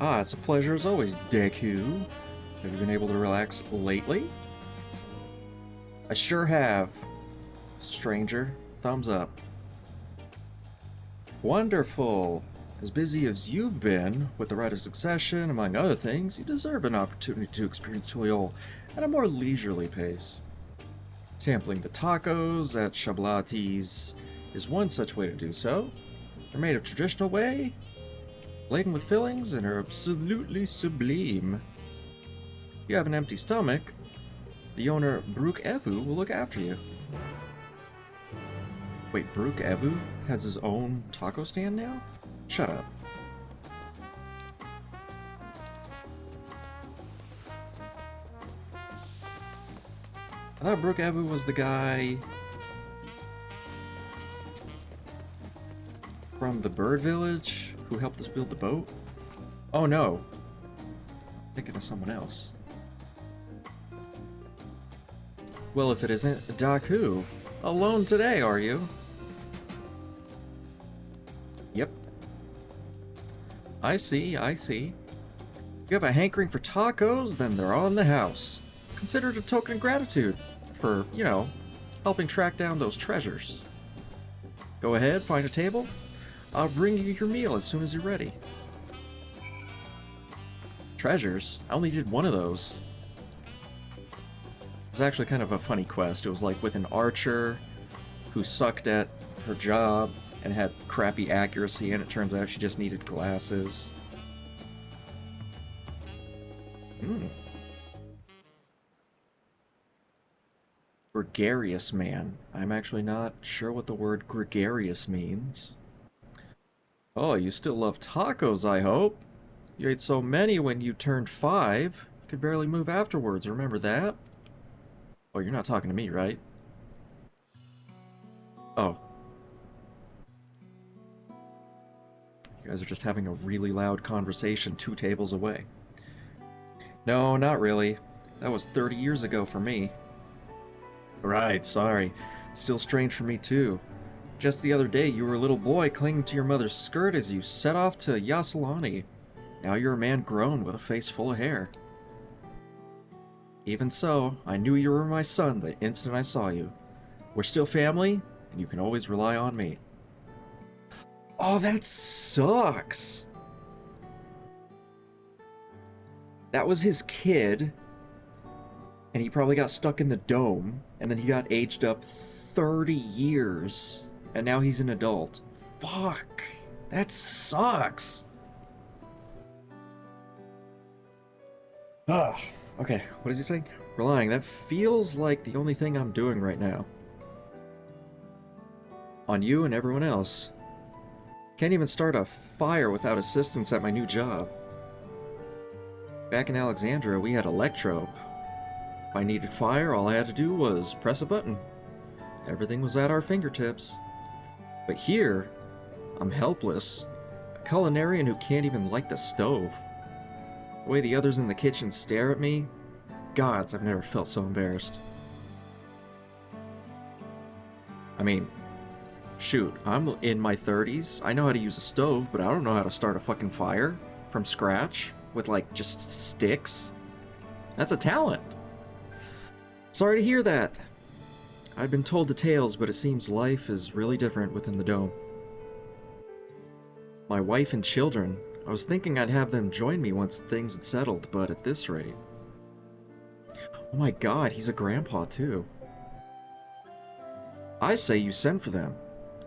Ah, it's a pleasure as always, Deku. Have you been able to relax lately? I sure have. Stranger, thumbs up. Wonderful. As busy as you've been with the Rite of Succession, among other things, you deserve an opportunity to experience Tuliol at a more leisurely pace. Sampling the tacos at Shablati's is one such way to do so. They're made of traditional way, laden with fillings, and are absolutely sublime. If you have an empty stomach, the owner, Brook Evu, will look after you. Wait, Brook Evu has his own taco stand now? Shut up. I thought Brook Evu was the guy from the Bird Village who helped us build the boat. Oh no. I'm thinking of someone else. Well, if it isn't Daku. Alone today, are you? Yep. I see, I see. You have a hankering for tacos, then they're on the house. Consider it a token of gratitude for, you know, helping track down those treasures. Go ahead, find a table. I'll bring you your meal as soon as you're ready. Treasures? I only did one of those. It's actually kind of a funny quest. It was like with an archer who sucked at her job and had crappy accuracy, and it turns out she just needed glasses. Gregarious man. I'm actually not sure what the word gregarious means. Oh, you still love tacos, I hope. You ate so many when you turned 5. You could barely move afterwards, remember that? Oh, you're not talking to me, right? Oh. You guys are just having a really loud conversation 2 tables away. No, not really. That was 30 years ago for me. Right, sorry. Still strange for me too. Just the other day, you were a little boy clinging to your mother's skirt as you set off to Yasalani. Now you're a man grown with a face full of hair. Even so, I knew you were my son the instant I saw you. We're still family, and you can always rely on me. Oh, that sucks! That was his kid, and he probably got stuck in the dome, and then he got aged up 30 years, and now he's an adult. Fuck! That sucks! Ah, okay, what is he saying? Relying, that feels like the only thing I'm doing right now. On you and everyone else. Can't even start a fire without assistance at my new job. Back in Alexandria, we had Electro. If I needed fire, all I had to do was press a button. Everything was at our fingertips. But here, I'm helpless. A culinarian who can't even light the stove. The way the others in the kitchen stare at me, gods, I've never felt so embarrassed. I mean, shoot, I'm in my 30s. I know how to use a stove, but I don't know how to start a fucking fire from scratch with, like, just sticks. That's a talent. Sorry to hear that. I've been told the tales, but it seems life is really different within the dome. My wife and children, I was thinking I'd have them join me once things had settled, but at this rate... Oh my god, he's a grandpa too. I say you send for them.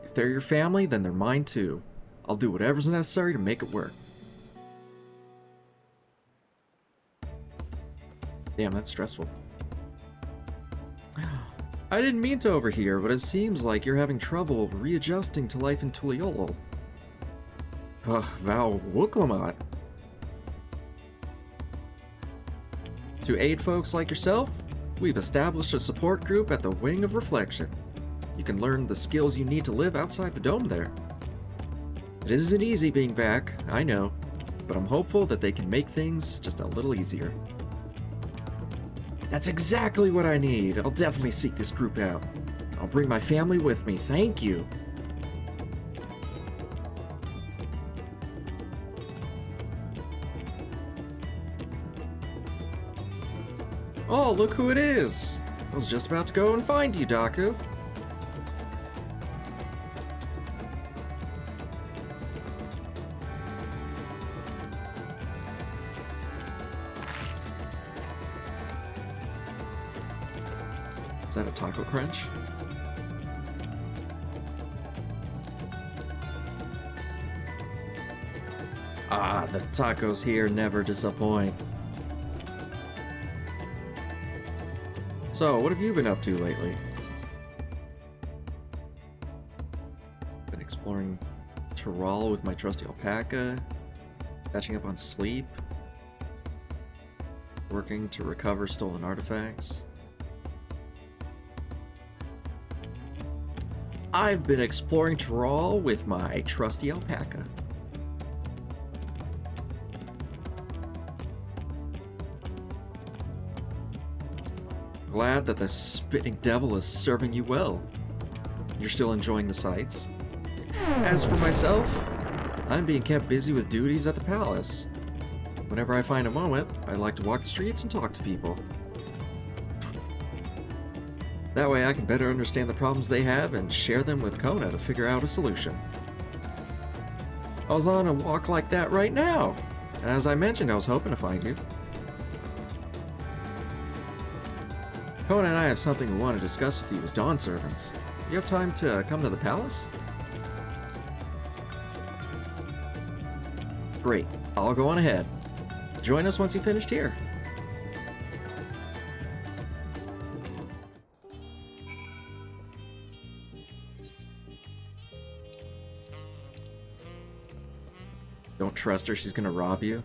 If they're your family, then they're mine too. I'll do whatever's necessary to make it work. Damn, that's stressful. I didn't mean to overhear, but it seems like you're having trouble readjusting to life in Tuliol. Val Wooklamat. To aid folks like yourself, we've established a support group at the Wing of Reflection. You can learn the skills you need to live outside the dome there. It isn't easy being back, I know, but I'm hopeful that they can make things just a little easier. That's exactly what I need. I'll definitely seek this group out. I'll bring my family with me. Thank you. Oh, look who it is! I was just about to go and find you, Daku. Is that a taco crunch? Ah, the tacos here never disappoint. So, what have you been up to lately? Been exploring Tyrol with my trusty alpaca, catching up on sleep, working to recover stolen artifacts. I've been exploring Tyrol with my trusty alpaca. Glad that the spitting devil is serving you well. You're still enjoying the sights. As for myself, I'm being kept busy with duties at the palace. Whenever I find a moment, I like to walk the streets and talk to people. That way I can better understand the problems they have and share them with Kona to figure out a solution. I was on a walk like that right now, and as I mentioned, I was hoping to find you. Kona and I have something we want to discuss with you as Dawn servants. You have time to come to the palace? Great, I'll go on ahead. Join us once you've finished here. Don't trust her, she's gonna rob you.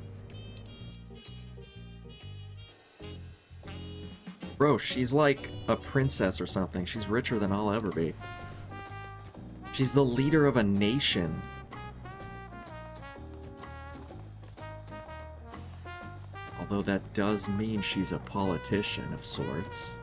Bro, she's like a princess or something. She's richer than I'll ever be. She's the leader of a nation. Although that does mean she's a politician of sorts.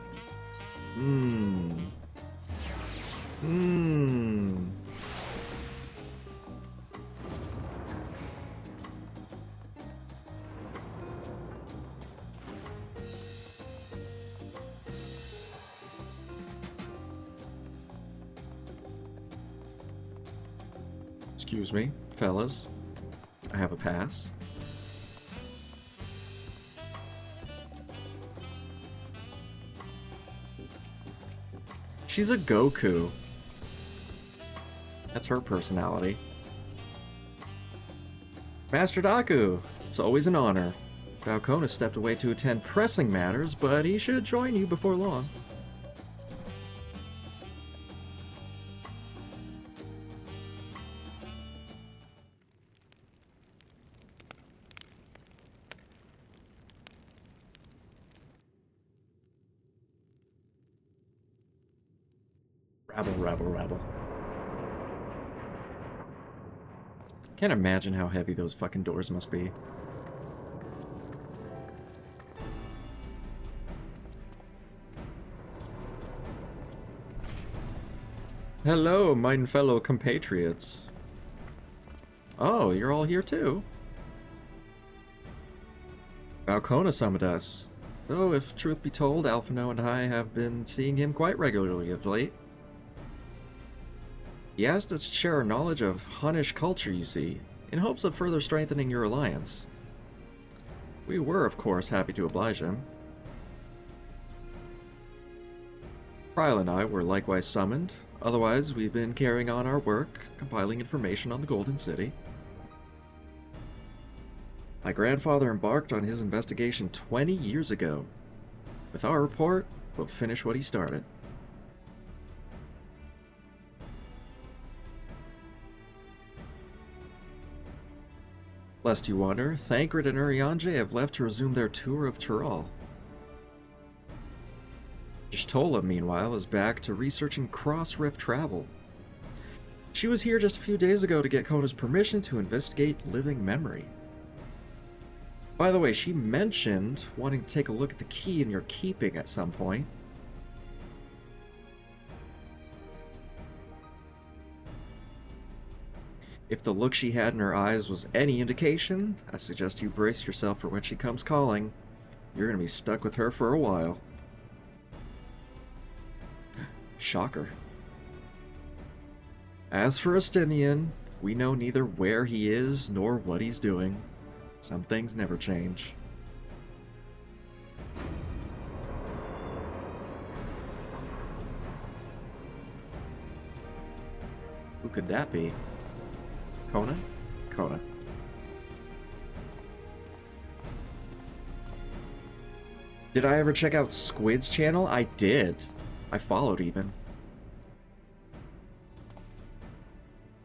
Excuse me, fellas. I have a pass. She's a Goku. That's her personality. Master Daku, it's always an honor. Falcona stepped away to attend pressing matters, but he should join you before long. Rabble. Can't imagine how heavy those fucking doors must be. Hello, mine fellow compatriots. Oh, you're all here too? Falcona summoned us. Though, if truth be told, Alphino and I have been seeing him quite regularly of late. He asked us to share our knowledge of Hunnish culture, you see, in hopes of further strengthening your alliance. We were, of course, happy to oblige him. Ryle and I were likewise summoned. Otherwise, we've been carrying on our work, compiling information on the Golden City. My grandfather embarked on his investigation 20 years ago. With our report, we'll finish what he started. Lest you wonder, Thancred and Urianger have left to resume their tour of Tyrol. Y'shtola, meanwhile, is back to researching cross-rift travel. She was here just a few days ago to get Kona's permission to investigate living memory. By the way, she mentioned wanting to take a look at the key in your keeping at some point. If the look she had in her eyes was any indication, I suggest you brace yourself for when she comes calling. You're gonna be stuck with her for a while. Shocker. As for Estinian, we know neither where he is nor what he's doing. Some things never change. Who could that be? Kona? Kona. Did I ever check out Squid's channel? I did. I followed even.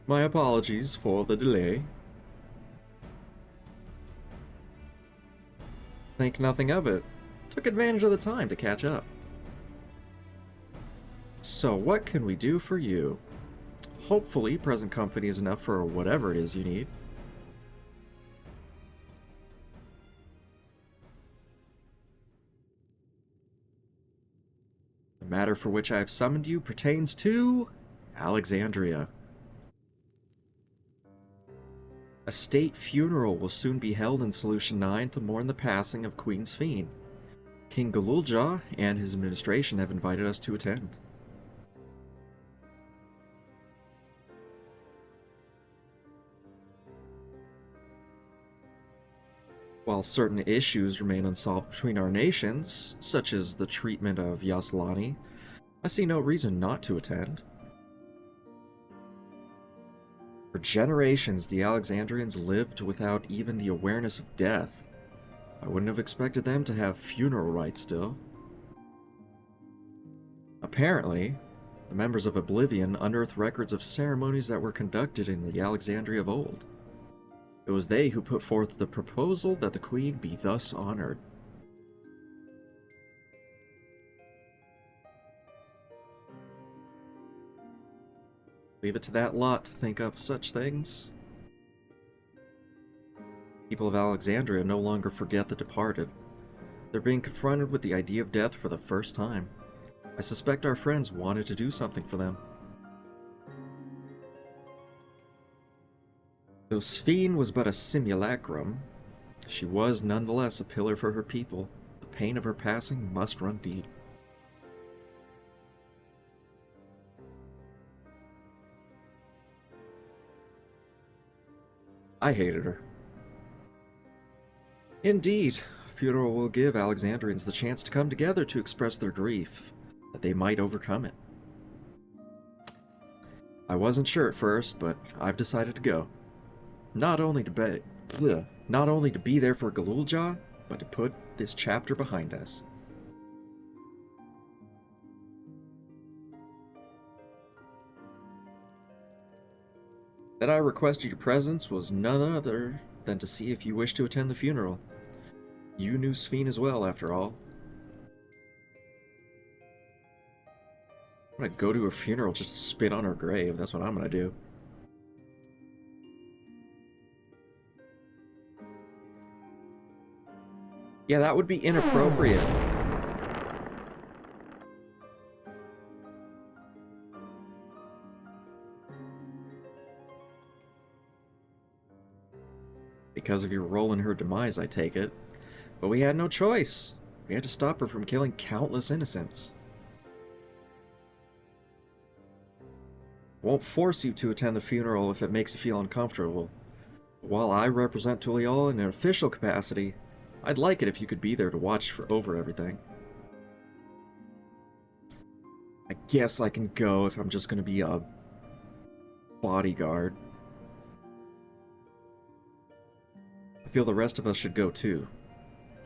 My apologies for the delay. Think nothing of it. Took advantage of the time to catch up. So what can we do for you? Hopefully present company is enough for whatever it is you need. The matter for which I have summoned you pertains to Alexandria. A state funeral will soon be held in Solution 9 to mourn the passing of Queen Sphene. King Galulja and his administration have invited us to attend. While certain issues remain unsolved between our nations, such as the treatment of Yaslani, I see no reason not to attend. For generations, the Alexandrians lived without even the awareness of death. I wouldn't have expected them to have funeral rites still. Apparently, the members of Oblivion unearthed records of ceremonies that were conducted in the Alexandria of old. It was they who put forth the proposal that the Queen be thus honored. Leave it to that lot to think of such things. People of Alexandria no longer forget the departed. They're being confronted with the idea of death for the first time. I suspect our friends wanted to do something for them. Though Sphene was but a simulacrum, she was nonetheless a pillar for her people. The pain of her passing must run deep. I hated her. Indeed, a funeral will give Alexandrians the chance to come together to express their grief, that they might overcome it. I wasn't sure at first, but I've decided to go. Not only to be there for Galulja, but to put this chapter behind us. That I requested your presence was none other than to see if you wish to attend the funeral. You knew Sphene as well, after all. I'm gonna go to her funeral just to spit on her grave. That's what I'm gonna do. Yeah, that would be inappropriate. Because of your role in her demise, I take it. But we had no choice. We had to stop her from killing countless innocents. Won't force you to attend the funeral if it makes you feel uncomfortable. While I represent Tulial in an official capacity, I'd like it if you could be there to watch over everything. I guess I can go if I'm just going to be a bodyguard. I feel the rest of us should go too.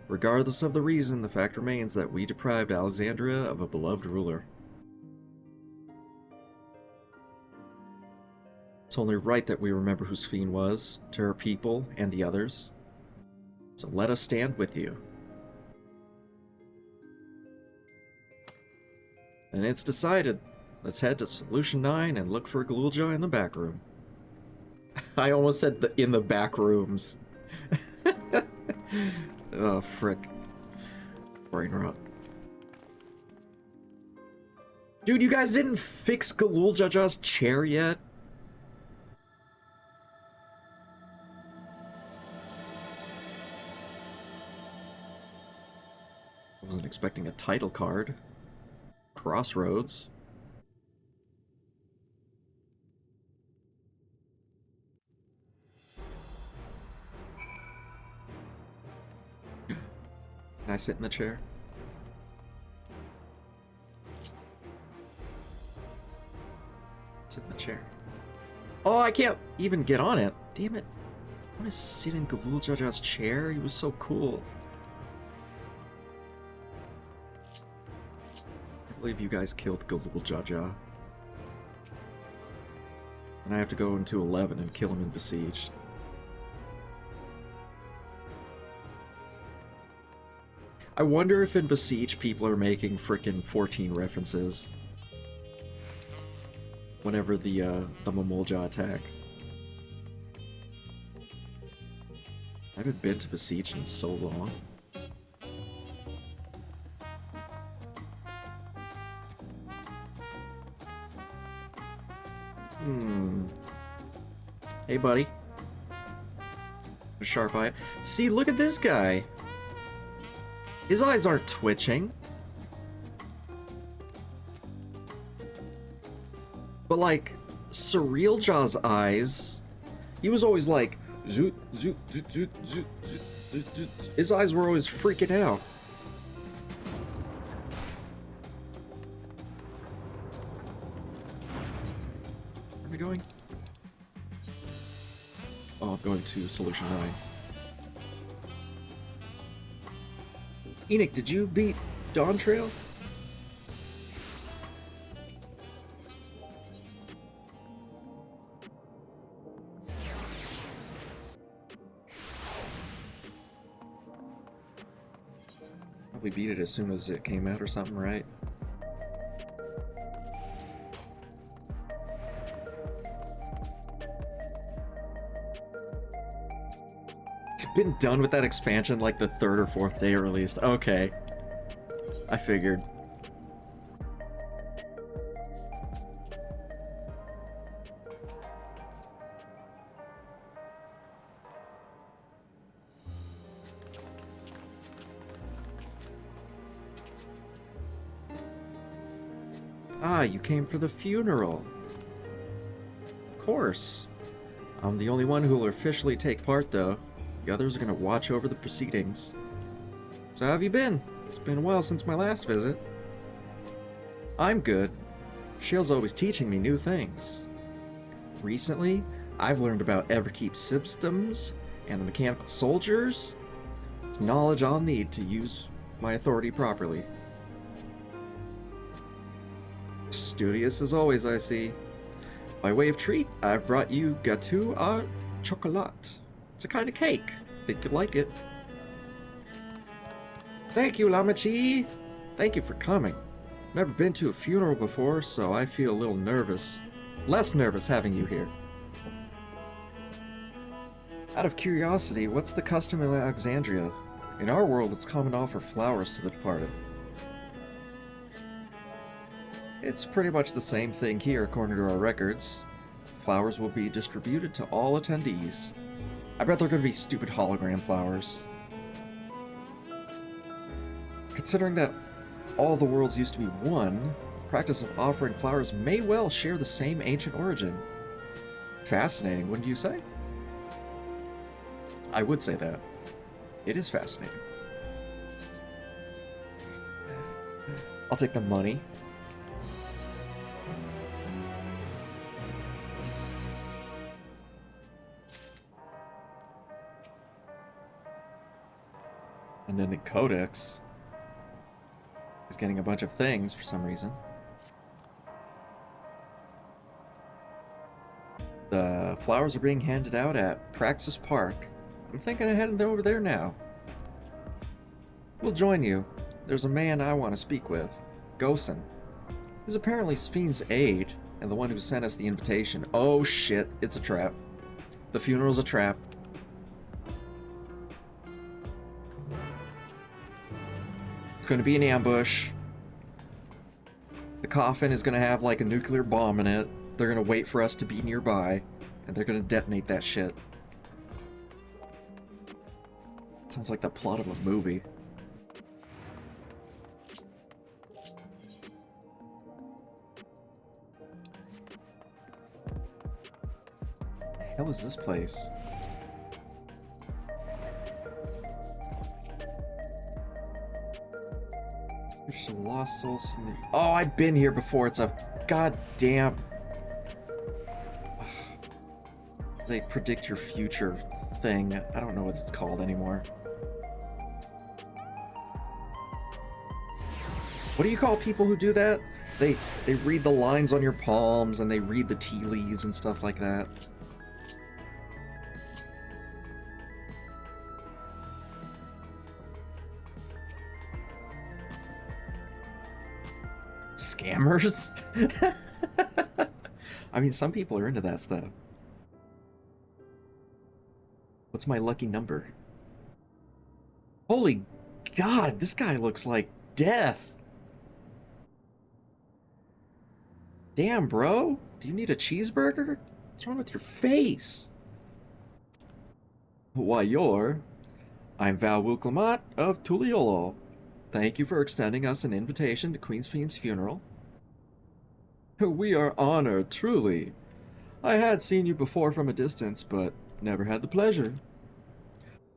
Regardless of the reason, the fact remains that we deprived Alexandria of a beloved ruler. It's only right that we remember who Sphene was, to her people and the others. So let us stand with you. And it's decided. Let's head to Solution 9 and look for Galulja in the back room. I almost said in the back rooms. Oh, frick. Brain rot. Dude, you guys didn't fix Galulja's chair yet? Wasn't expecting a title card. Crossroads. Can I sit in the chair? Sit in the chair. Oh, I can't even get on it. Damn it. I want to sit in Galul Jaja's chair. He was so cool. I believe you guys killed Galul Jaja. And I have to go into 11 and kill him in Besieged. I wonder if in Besieged people are making frickin' 14 references. Whenever the Mamolja attack. I haven't been to Besieged in so long. Hey, buddy. A sharp eye. See, look at this guy. His eyes aren't twitching. But like, Surreal Jaw's eyes, he was always like, zoot, zoot, zoot, zoot, zoot, zoot, zoot, zoot. His eyes were always freaking out. Where am I going? Oh, I'm going to Solution 9. Enoch, did you beat Dawntrail? Probably beat it as soon as it came out or something, right? Been done with that expansion like the 3rd or 4th day it released. Okay. I figured. Ah, you came for the funeral. Of course. I'm the only one who will officially take part, though. The others are going to watch over the proceedings. So how have you been? It's been a while since my last visit. I'm good. Shale's always teaching me new things. Recently, I've learned about Everkeep systems and the mechanical soldiers. It's knowledge I'll need to use my authority properly. Studious as always, I see. By way of treat, I've brought you gâteau à chocolat. It's a kind of cake. Think you'd like it. Thank you, Lamachi. Thank you for coming. Never been to a funeral before, so I feel a little nervous. Less nervous having you here. Out of curiosity, what's the custom in Alexandria? In our world, it's common to offer flowers to the departed. It's pretty much the same thing here, according to our records. Flowers will be distributed to all attendees. I bet they're going to be stupid hologram flowers. Considering that all the worlds used to be one, the practice of offering flowers may well share the same ancient origin. Fascinating, wouldn't you say? I would say that. It is fascinating. I'll take the money. And then the Codex is getting a bunch of things for some reason. The flowers are being handed out at Praxis Park. I'm thinking of heading over there now. We'll join you. There's a man I want to speak with, Gosen. He's apparently Sphne's aide, and the one who sent us the invitation. Oh shit, it's a trap. The funeral's a trap. It's going to be an ambush. The coffin is going to have like a nuclear bomb in it. They're going to wait for us to be nearby, and they're going to detonate that shit. Sounds like the plot of a movie. hell is this place? There's some lost souls in there. Oh, I've been here before. It's a goddamn... They predict your future thing. I don't know what it's called anymore. What do you call people who do that? They read the lines on your palms and they read the tea leaves and stuff like that. Scammers? I mean, some people are into that stuff. What's my lucky number? Holy God, this guy looks like death. Damn, bro. Do you need a cheeseburger? What's wrong with your face? Why, I'm Val Wilclamot of Tuliolo. Thank you for extending us an invitation to Queen's Fiend's funeral. We are honored, truly. I had seen you before from a distance, but never had the pleasure.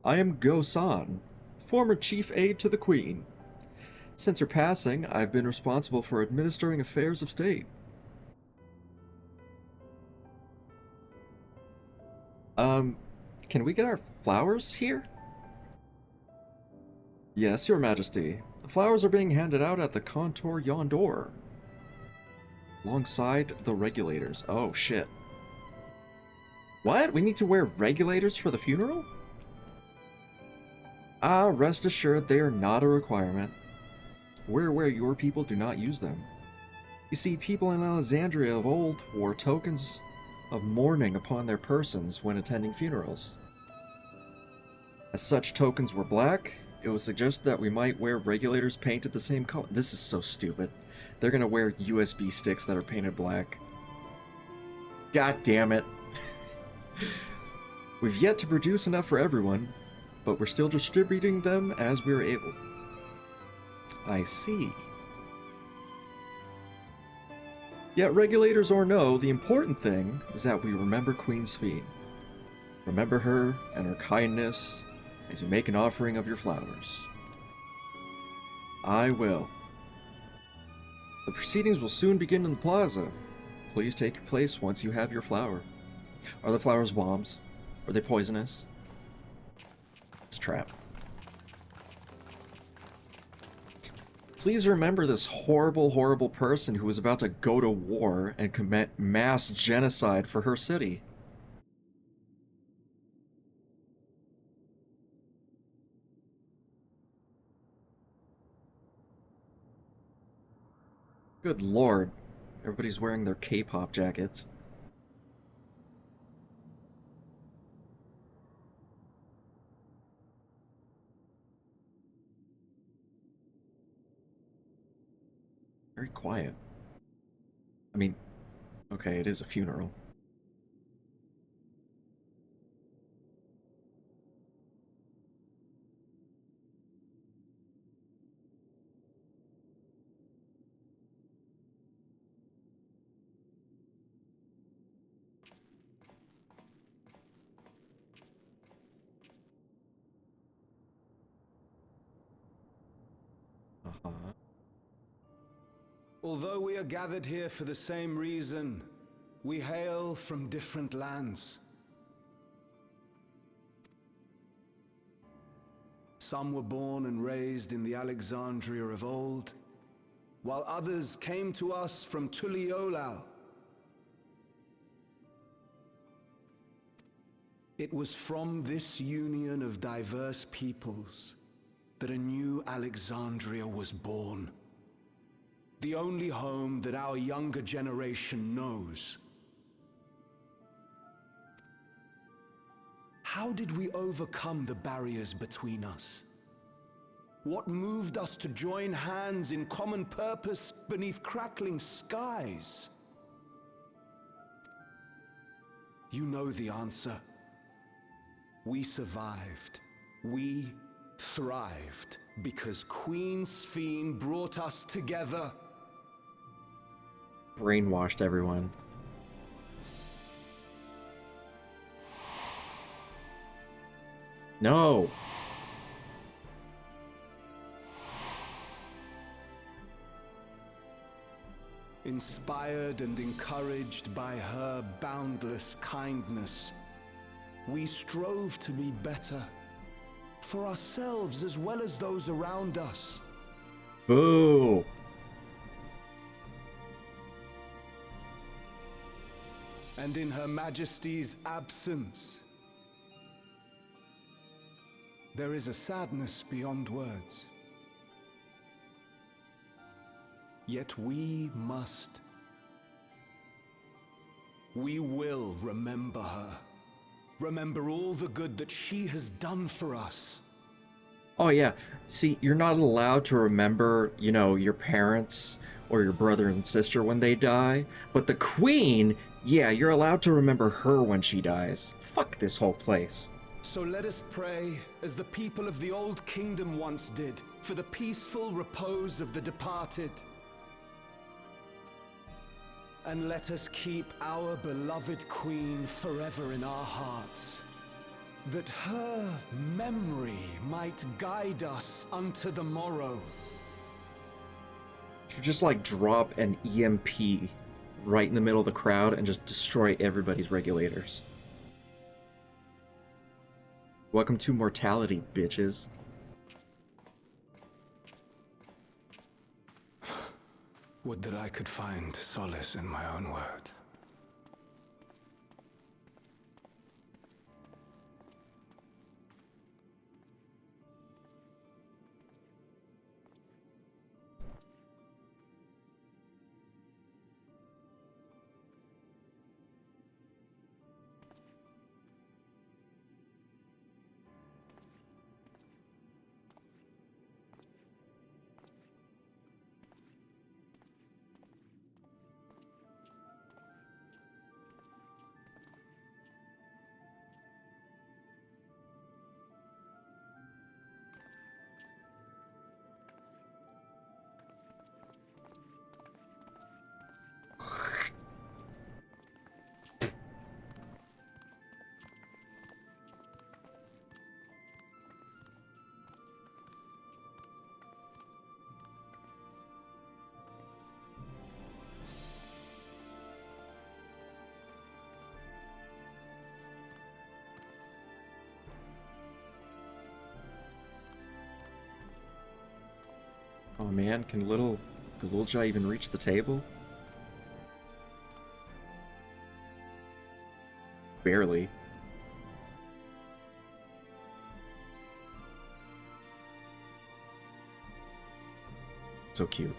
I am Go-san, former chief aide to the Queen. Since her passing, I've been responsible for administering affairs of state. Can we get our flowers here? Yes, Your Majesty. The flowers are being handed out at the Contour Yondor. Alongside the regulators. Oh, shit. What? We need to wear regulators for the funeral? Ah, rest assured they are not a requirement. We're where your people do not use them. You see, people in Alexandria of old wore tokens of mourning upon their persons when attending funerals. As such tokens were black, it was suggested that we might wear regulators painted the same color. This is so stupid. They're gonna wear USB sticks that are painted black. God damn it. We've yet to produce enough for everyone, but we're still distributing them as we're able. I see. Yet regulators or no, the important thing is that we remember Queen's Fiend. Remember her and her kindness as you make an offering of your flowers. I will. The proceedings will soon begin in the plaza. Please take your place once you have your flower. Are the flowers bombs? Are they poisonous? It's a trap. Please remember this horrible, horrible person who was about to go to war and commit mass genocide for her city. Good lord. Everybody's wearing their K-pop jackets. Very quiet. I mean, okay, it is a funeral. Uh-huh. Although we are gathered here for the same reason, we hail from different lands. Some were born and raised in the Alexandria of old, while others came to us from Tuliolal. It was from this union of diverse peoples that a new Alexandria was born. The only home that our younger generation knows. How did we overcome the barriers between us? What moved us to join hands in common purpose beneath crackling skies? You know the answer. We survived. We thrived because Queen's Fiend brought us together. Brainwashed everyone. No. Inspired and encouraged by her boundless kindness, we strove to be better, for ourselves as well as those around us. Boo. And in Her Majesty's absence, there is a sadness beyond words. Yet we must. We will remember her. Remember all the good that she has done for us. Oh yeah, see, you're not allowed to remember, you know, your parents or your brother and sister when they die, but the Queen, yeah, you're allowed to remember her when she dies. Fuck this whole place. So let us pray, as the people of the Old Kingdom once did, for the peaceful repose of the departed. And let us keep our beloved Queen forever in our hearts, that her memory might guide us unto the morrow. Should just like drop an EMP right in the middle of the crowd and just destroy everybody's regulators. Welcome to mortality, bitches. Would that I could find solace in my own words. Oh man, can little Galulja even reach the table? Barely. So cute.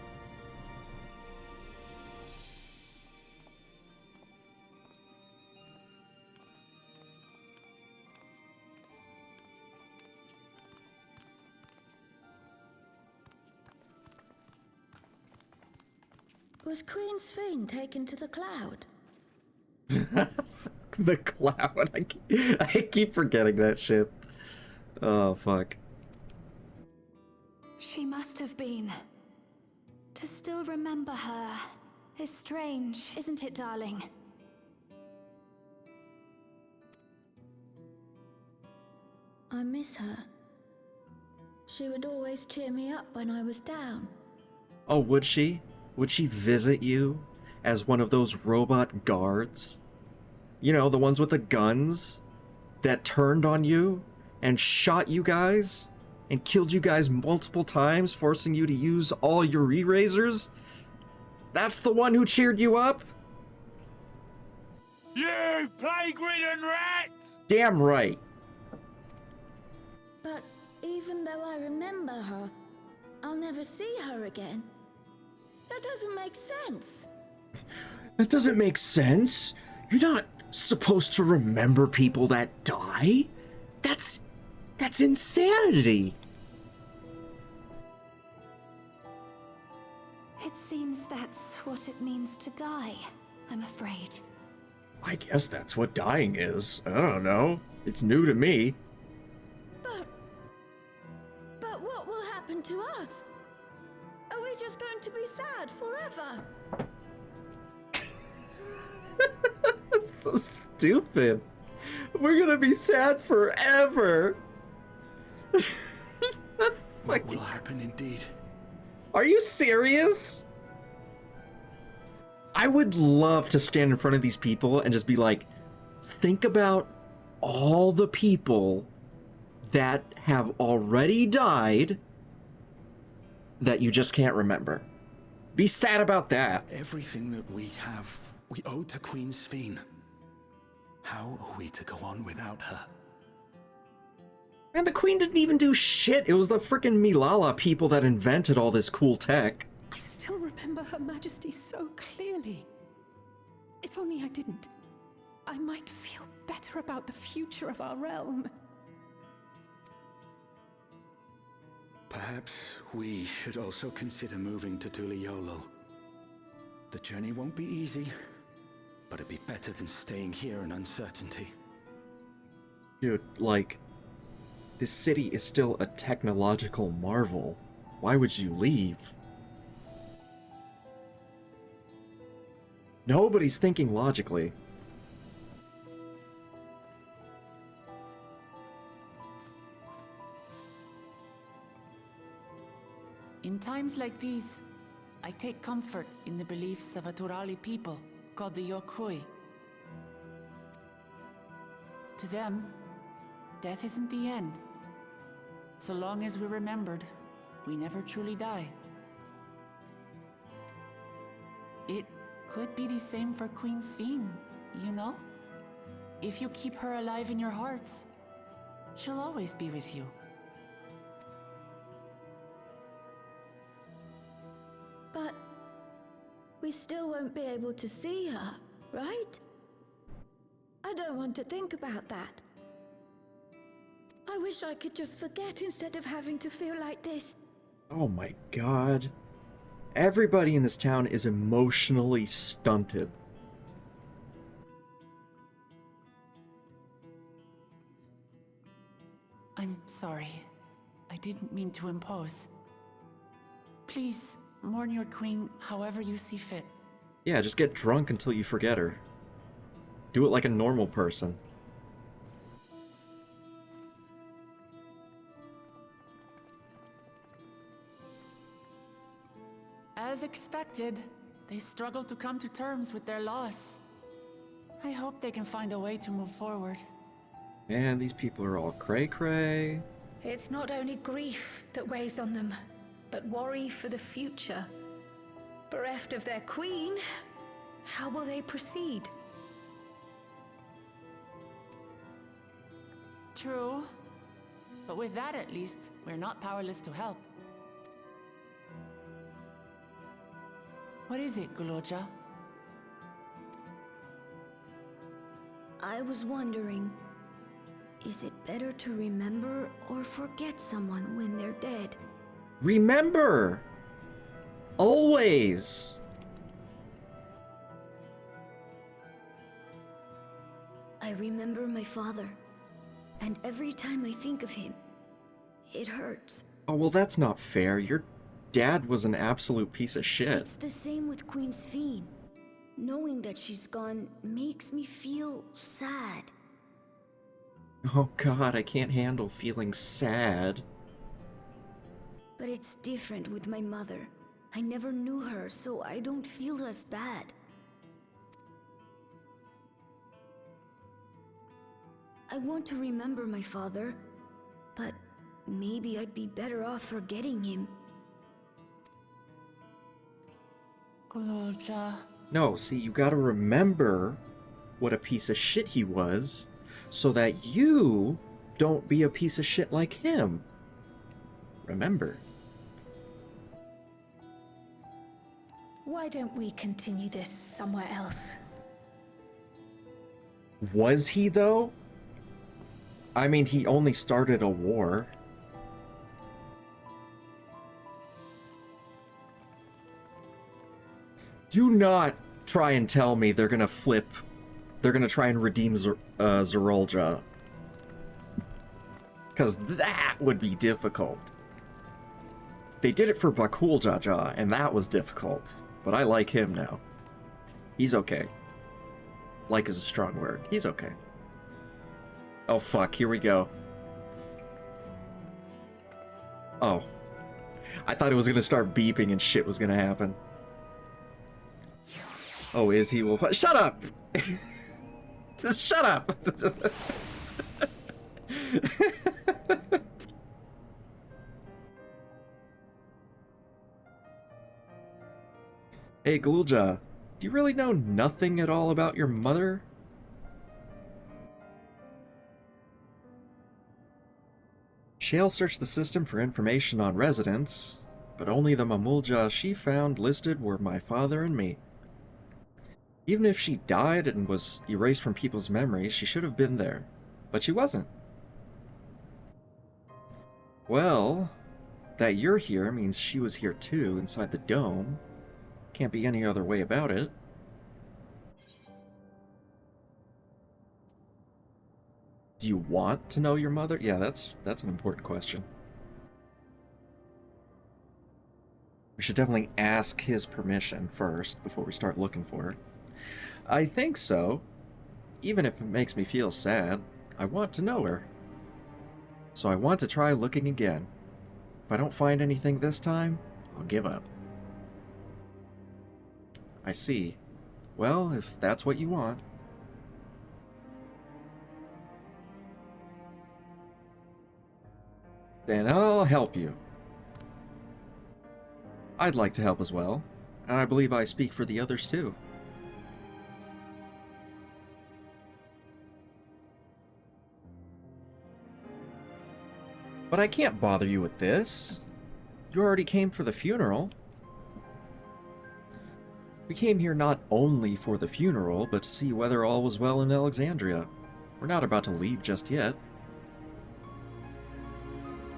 Was Queen Sphene taken to the cloud? The cloud. I keep forgetting that shit. Oh, fuck. She must have been. To still remember her is strange, isn't it, darling? I miss her. She would always cheer me up when I was down. Oh, would she? Would she visit you as one of those robot guards? You know, the ones with the guns that turned on you and shot you guys and killed you guys multiple times, forcing you to use all your erasers? That's the one who cheered you up? You plague-ridden rats! Damn right. But even though I remember her, I'll never see her again. That doesn't make sense. That doesn't make sense. You're not supposed to remember people that die. That's insanity. It seems that's what it means to die, I'm afraid. I guess that's what dying is. I don't know. It's new to me. But what will happen to us? Are we just going to be sad forever? That's so stupid. We're gonna be sad forever. What will happen indeed? Are you serious? I would love to stand in front of these people and just be like, think about all the people that have already died that you just can't remember. Be sad about that. Everything that we have, we owe to Queen Sphene. How are we to go on without her? Man, the queen didn't even do shit. It was the frickin' Milala people that invented all this cool tech. I still remember Her Majesty so clearly. If only I didn't, I might feel better about the future of our realm. Perhaps we should also consider moving to Tuliolo. The journey won't be easy, but it'd be better than staying here in uncertainty. Dude, like, this city is still a technological marvel. Why would you leave? Nobody's thinking logically. In times like these, I take comfort in the beliefs of a Turali people called the Yokui. To them, death isn't the end. So long as we're remembered, we never truly die. It could be the same for Queen Sphene, you know? If you keep her alive in your hearts, she'll always be with you. But we still won't be able to see her, right? I don't want to think about that. I wish I could just forget instead of having to feel like this. Oh my god. Everybody in this town is emotionally stunted. I'm sorry. I didn't mean to impose. Please, mourn your queen however you see fit. Yeah, just get drunk until you forget her. Do it like a normal person. As expected, they struggle to come to terms with their loss. I hope they can find a way to move forward. Man, these people are all cray-cray. It's not only grief that weighs on them, but worry for the future. Bereft of their queen, how will they proceed? True. But with that at least, we're not powerless to help. What is it, Guloja? I was wondering, is it better to remember or forget someone when they're dead? Remember! Always! I remember my father, and every time I think of him, it hurts. Oh, well, that's not fair. Your dad was an absolute piece of shit. It's the same with Queen Sphene. Knowing that she's gone makes me feel sad. Oh god, I can't handle feeling sad. But it's different with my mother. I never knew her, so I don't feel as bad. I want to remember my father, but maybe I'd be better off forgetting him. Guloja. No, see, you gotta remember what a piece of shit he was, so that you don't be a piece of shit like him. Remember. Why don't we continue this somewhere else? Was he, though? I mean, he only started a war. Do not try and tell me they're gonna flip. They're gonna try and redeem Zerolja. Because that would be difficult. They did it for Bakul Jaja, and that was difficult. But I like him now. He's okay. Like is a strong word. He's okay. Oh fuck, here we go. Oh. I thought it was gonna start beeping and shit was gonna happen. Oh, is he? Will shut up! Just shut up! Hey, Glulja, do you really know nothing at all about your mother? Shale searched the system for information on residents, but only the Mamulja she found listed were my father and me. Even if she died and was erased from people's memories, she should have been there, but she wasn't. Well, that you're here means she was here too, inside the dome. Can't be any other way about it. Do you want to know your mother? Yeah, that's an important question. We should definitely ask his permission first before we start looking for her. I think so. Even if it makes me feel sad, I want to know her. So I want to try looking again. If I don't find anything this time, I'll give up. I see. Well, if that's what you want. Then I'll help you. I'd like to help as well, and I believe I speak for the others too. But I can't bother you with this. You already came for the funeral. We came here not only for the funeral, but to see whether all was well in Alexandria. We're not about to leave just yet.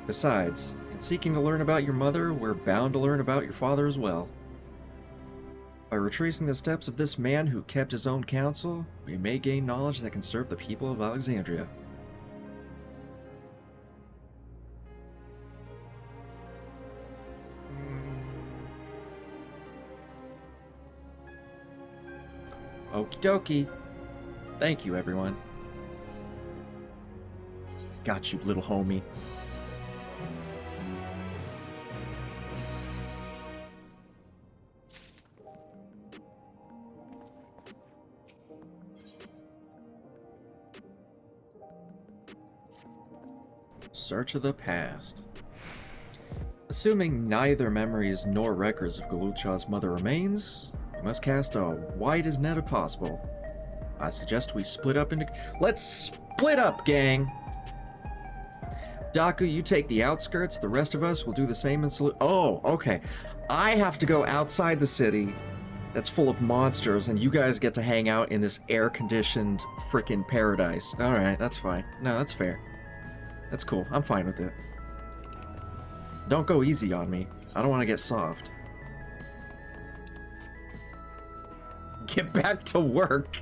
Besides, in seeking to learn about your mother, we're bound to learn about your father as well. By retracing the steps of this man who kept his own counsel, we may gain knowledge that can serve the people of Alexandria. Okie dokie. Thank you, everyone. Got you, little homie. Search of the past. Assuming neither memories nor records of Galulcha's mother remains, we must cast a widest net as possible. I suggest we split up into... Let's split up, gang! Daku, you take the outskirts, the rest of us will do the same and salute... Oh, okay. I have to go outside the city that's full of monsters, and you guys get to hang out in this air-conditioned frickin' paradise. Alright, that's fine. No, that's fair. That's cool. I'm fine with it. Don't go easy on me. I don't want to get soft. Get back to work.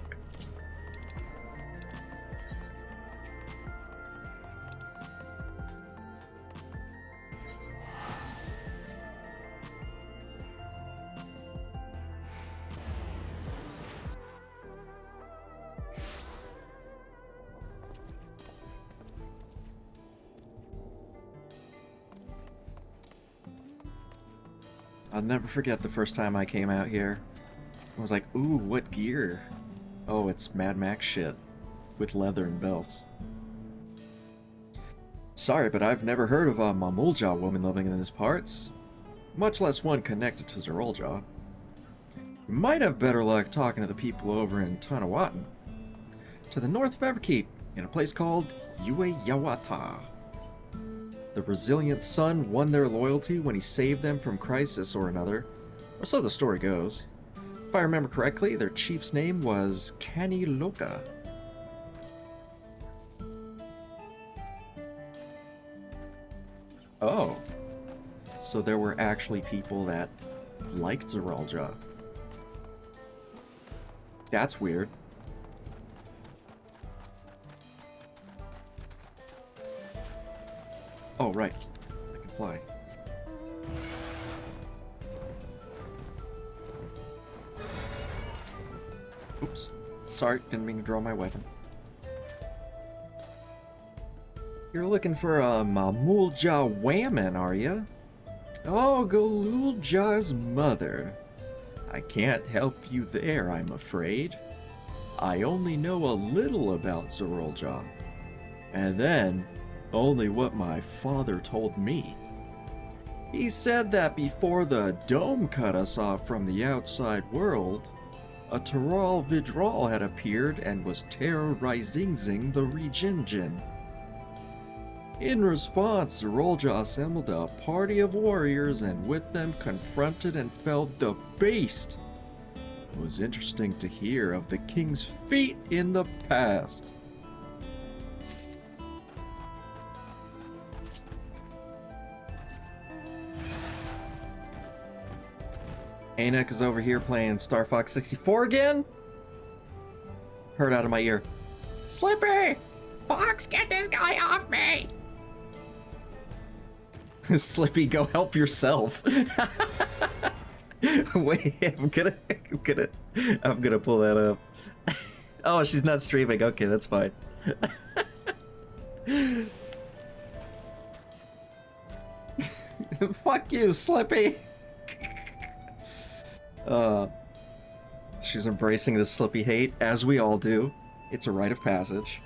I'll never forget the first time I came out here. I was like, ooh, what gear? Oh, it's Mad Max shit. With leather and belts. Sorry, but I've never heard of a Mamulja woman living in these parts. Much less one connected to Zerolja. You might have better luck talking to the people over in Tanawatan. To the north of Everkeep, in a place called Yue Yawata. The resilient son won their loyalty when he saved them from crisis or another, or so the story goes. If I remember correctly, their chief's name was Kaniloka. Oh. So there were actually people that liked Zerolja. That's weird. Oh, right. I can fly. Oops. Sorry, didn't mean to draw my weapon. You're looking for a Mamulja Whammon, are you? Oh, Galulja's mother. I can't help you there, I'm afraid. I only know a little about Zorulja. And then, only what my father told me. He said that before the dome cut us off from the outside world, a Taral Vidral had appeared and was terrorizing the region. In response, Zorulja assembled a party of warriors and with them confronted and felled the beast. It was interesting to hear of the king's feat in the past. Anak is over here playing Star Fox 64 again? Heard out of my ear. Slippy! Fox, get this guy off me! Slippy, go help yourself. Wait, I'm gonna pull that up. Oh, she's not streaming. Okay, that's fine. Fuck you, Slippy. She's embracing the Slippy hate, as we all do. It's a rite of passage.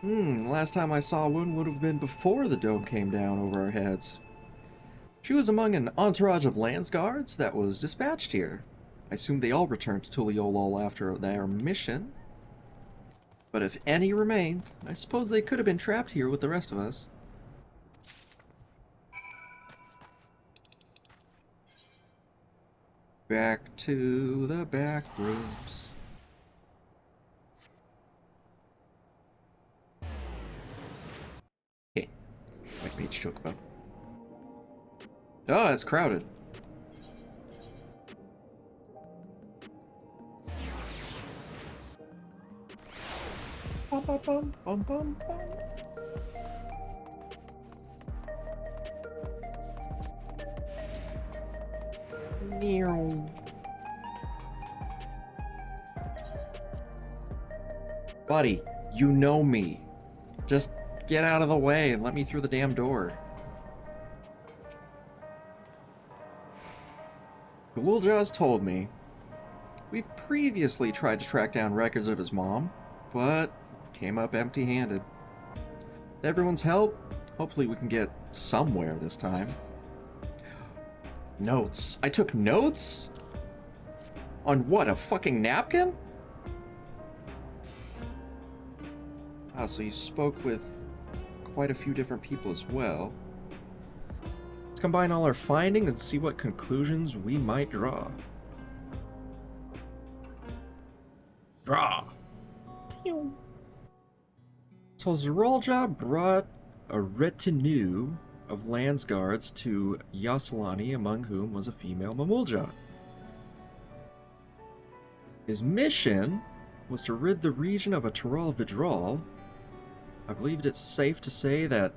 Last time I saw one would have been before the dome came down over our heads. She was among an entourage of lands guards that was dispatched here. I assume they all returned to Tuliolol after their mission. But if any remained, I suppose they could have been trapped here with the rest of us. Back to the back rooms. Okay. White Mage Chocobo. Oh, it's crowded. Bum, bum, bum, bum, bum, bum. Buddy, you know me. Just get out of the way and let me through the damn door. Galulja's told me. We've previously tried to track down records of his mom, but came up empty-handed. With everyone's help, hopefully we can get somewhere this time. Notes. I took notes? On what, a fucking napkin? Ah, so you spoke with quite a few different people as well. Let's combine all our findings and see what conclusions we might draw. Draw! So Zorulja brought a retinue of lands guards to Yasalani, among whom was a female Mamulja. His mission was to rid the region of a Taral Vidral. I believed it's safe to say that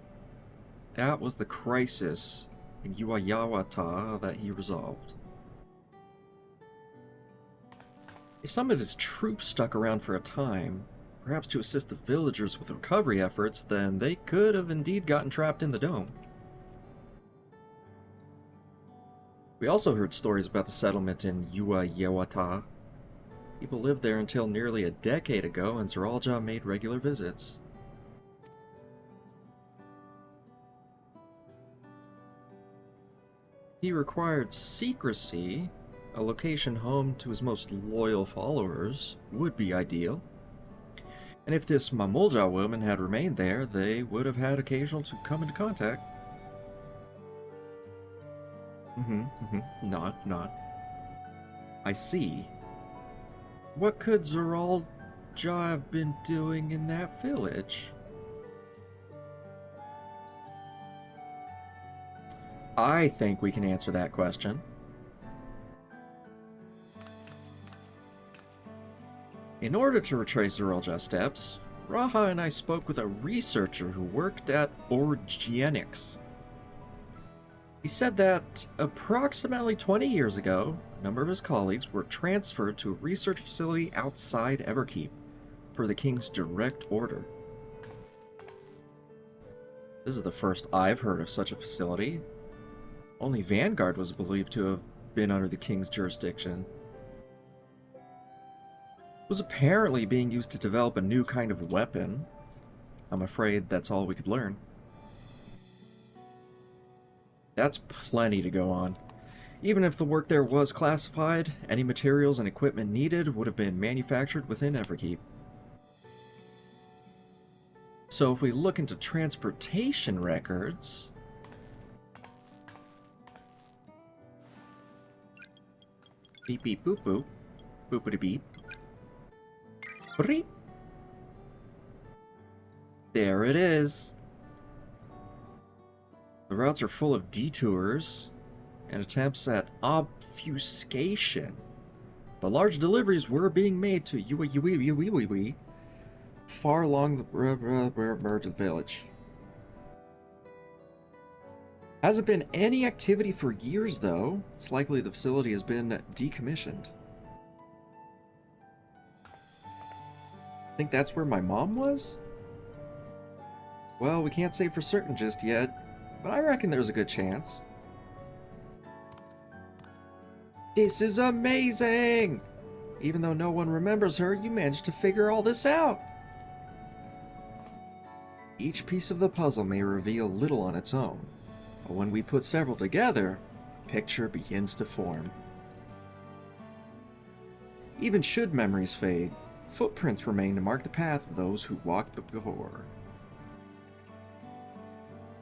that was the crisis in Uayawata that he resolved. If some of his troops stuck around for a time, perhaps to assist the villagers with recovery efforts, then they could have indeed gotten trapped in the dome. We also heard stories about the settlement in Uayawata. People lived there until nearly a decade ago, and Zorulja made regular visits. He required secrecy. A location home to his most loyal followers would be ideal. And if this Mamulja woman had remained there, they would have had occasion to come into contact. Not. I see. What could Zorulja have been doing in that village? I think we can answer that question. In order to retrace Zorulja's steps, Raha and I spoke with a researcher who worked at Orgenics. He said that approximately 20 years ago, a number of his colleagues were transferred to a research facility outside Everkeep, per the king's direct order. This is the first I've heard of such a facility. Only Vanguard was believed to have been under the King's jurisdiction. It was apparently being used to develop a new kind of weapon. I'm afraid that's all we could learn. That's plenty to go on. Even if the work there was classified, any materials and equipment needed would have been manufactured within Everkeep. So if we look into transportation records... Beep beep boop boop. Boopity beep. Beep. There it is. The routes are full of detours and attempts at obfuscation. But large deliveries were being made to Yui far along the village. Hasn't been any activity for years, though. It's likely the facility has been decommissioned. I think that's where my mom was? Well, we can't say for certain just yet, but I reckon there's a good chance. This is amazing! Even though no one remembers her, you managed to figure all this out! Each piece of the puzzle may reveal little on its own, but when we put several together, a picture begins to form. Even should memories fade, footprints remain to mark the path of those who walked before.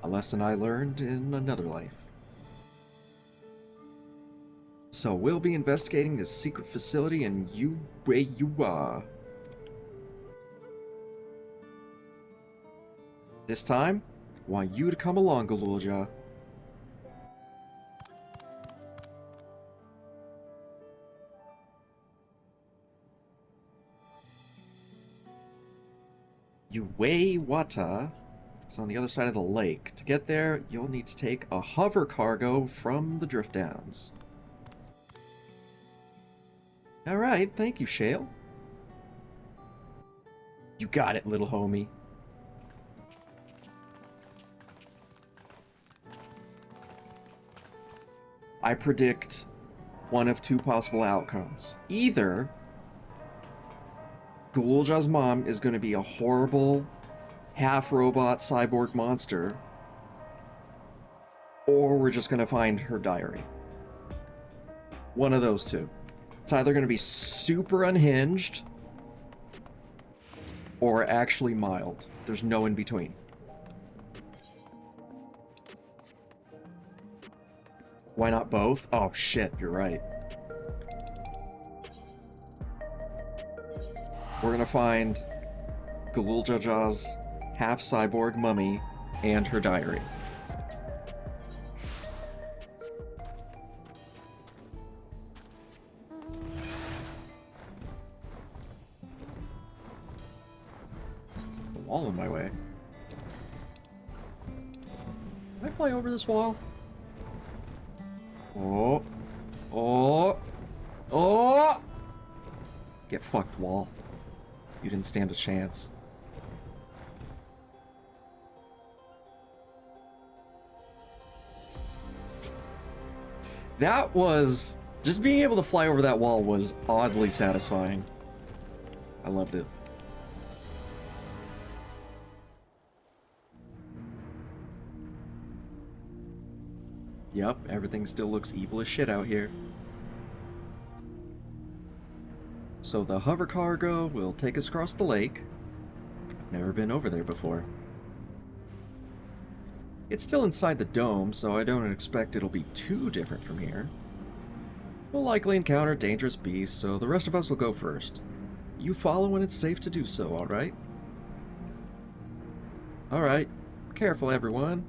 A lesson I learned in another life. So we'll be investigating this secret facility in Yua. This time, I want you to come along, Galulja. Wata is on the other side of the lake. To get there, you'll need to take a hover cargo from the drift downs. Alright, thank you, Shale. You got it, little homie. I predict one of two possible outcomes. Either Galulja's mom is going to be a horrible half-robot cyborg monster, or we're just going to find her diary. One of those two. It's either going to be super unhinged or actually mild. There's no in between. Why not both? Oh shit, you're right. We're gonna find Galulja's half-cyborg mummy and her diary. A wall in my way. Can I fly over this wall? Oh. Oh. Oh! Get fucked, wall. You didn't stand a chance. That was... just being able to fly over that wall was oddly satisfying. I loved it. Yep, everything still looks evil as shit out here. So the hover cargo will take us across the lake. I've never been over there before. It's still inside the dome, so I don't expect it'll be too different from here. We'll likely encounter dangerous beasts, so the rest of us will go first. You follow when it's safe to do so, alright? Alright. Careful, everyone.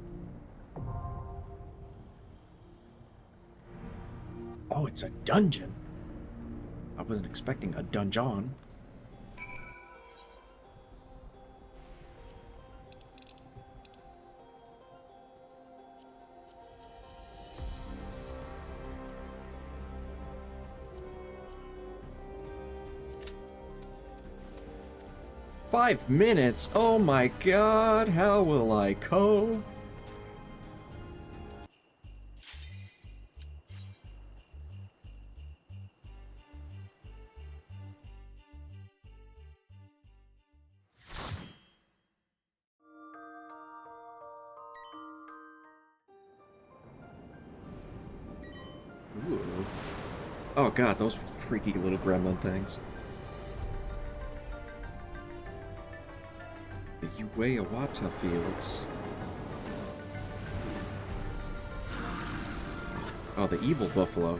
Oh, it's a dungeon. I wasn't expecting a dungeon. 5 minutes? Oh my god, how will I cope? Ooh. Oh god, those freaky little gremlin things. The Uwayawata fields. Oh, the evil buffalo.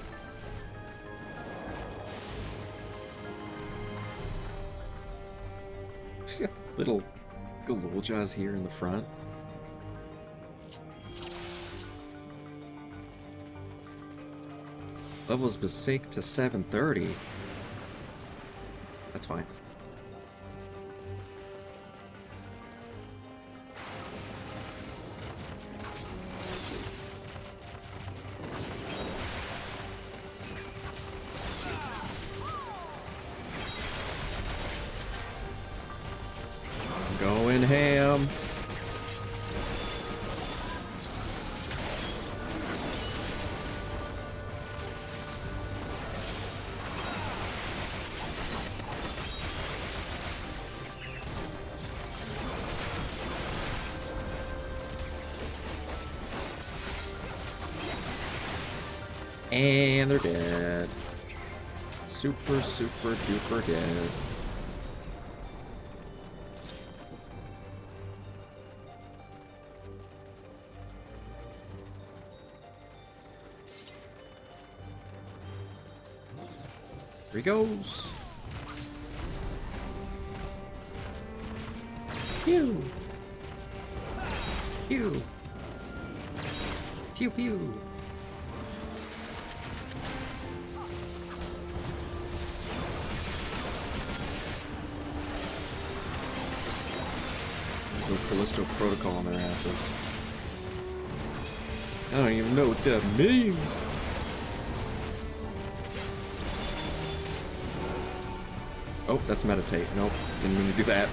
Little Galuljas here in the front. Levels besake to 730. That's fine. Going ham. And they're dead. Super, super duper dead. Here he goes. Pew. Pew. Pew pew. Callisto Protocol on their asses. I don't even know what that means. Oh, that's meditate. Nope, didn't mean to do that.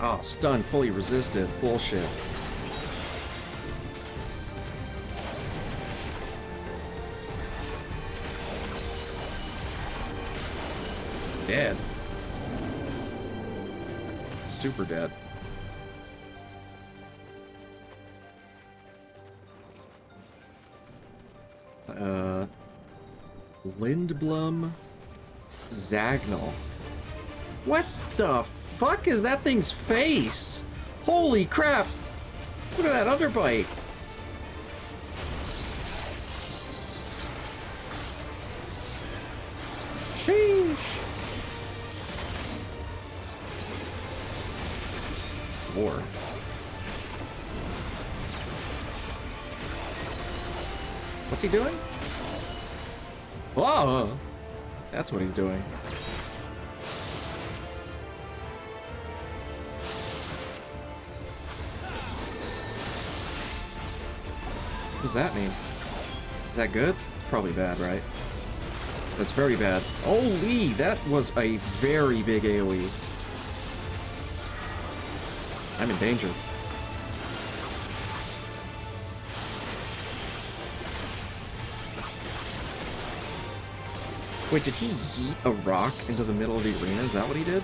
Oh, stun, fully resisted. Bullshit. Dead. Super dead. Lindblom Zagnal. What the fuck is that thing's face? Holy crap! Look at that underbite! Sheesh! War. What's he doing? Whoa! That's what he's doing. What does that mean? Is that good? It's probably bad, right? That's very bad. Holy, that was a very big AoE. I'm in danger. Wait, did he yeet a rock into the middle of the arena? Is that what he did?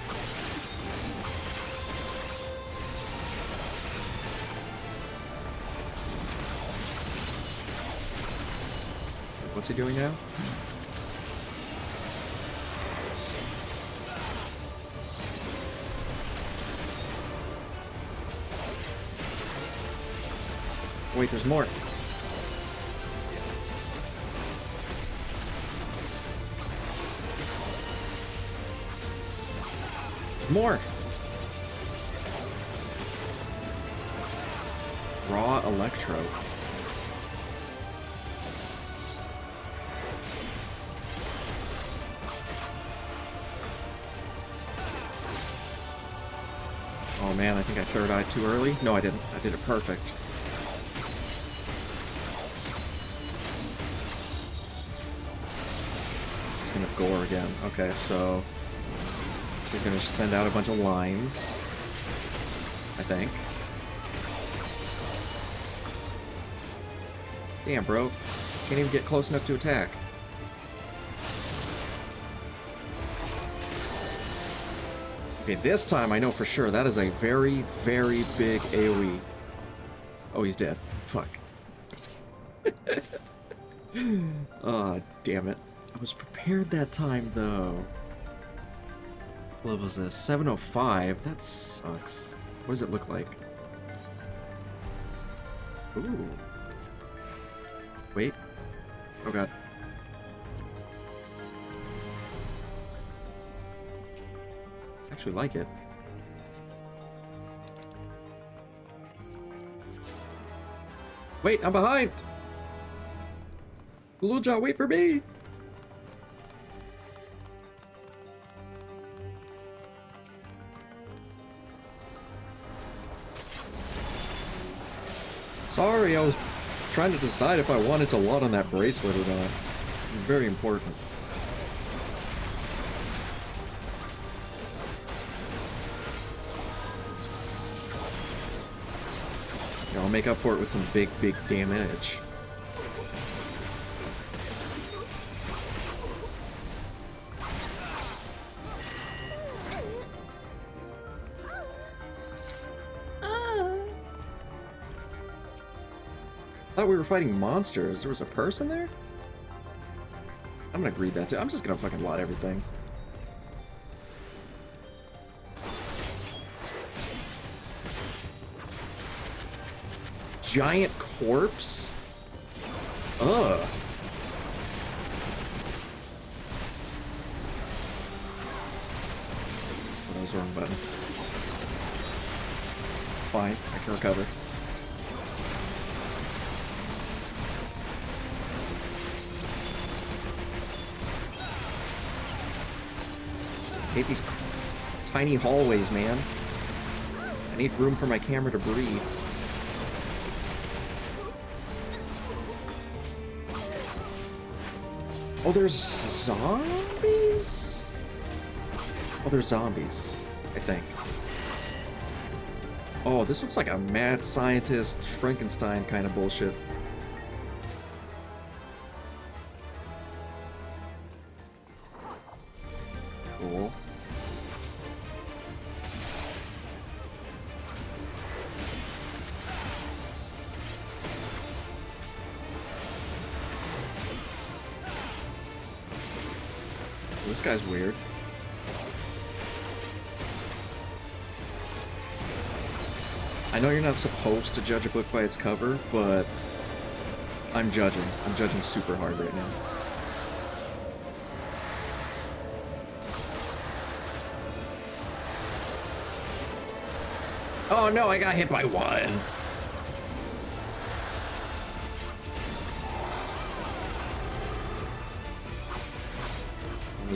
What's he doing now? Wait, there's more. More! Raw Electro. Oh man, I think I third-eyed too early. No, I didn't. I did it perfect. Gonna gore again. Okay, so we're gonna send out a bunch of lines, I think. Damn, bro. Can't even get close enough to attack. Okay, this time I know for sure that is a very, very big AoE. Oh, he's dead. Fuck. Oh, damn it. I was prepared that time, though. What level is this? 705? That sucks. What does it look like? Ooh. Wait. Oh, God. I actually like it. Wait, I'm behind! Little John, wait for me! Sorry, I was trying to decide if I wanted to lot on that bracelet or not. It's very important. I'll make up for it with some big, big damage. I thought we were fighting monsters. There was a person there? I'm gonna greed that too. I'm just gonna fucking lot everything. Giant corpse? Ugh. Oh, that was the wrong button. It's fine. I can recover. I hate these tiny hallways, man. I need room for my camera to breathe. Oh, there's zombies? Oh, there's zombies, I think. Oh, this looks like a mad scientist, Frankenstein kind of bullshit. Cool. This guy's weird. I know you're not supposed to judge a book by its cover, but I'm judging. I'm judging super hard right now. Oh no, I got hit by one.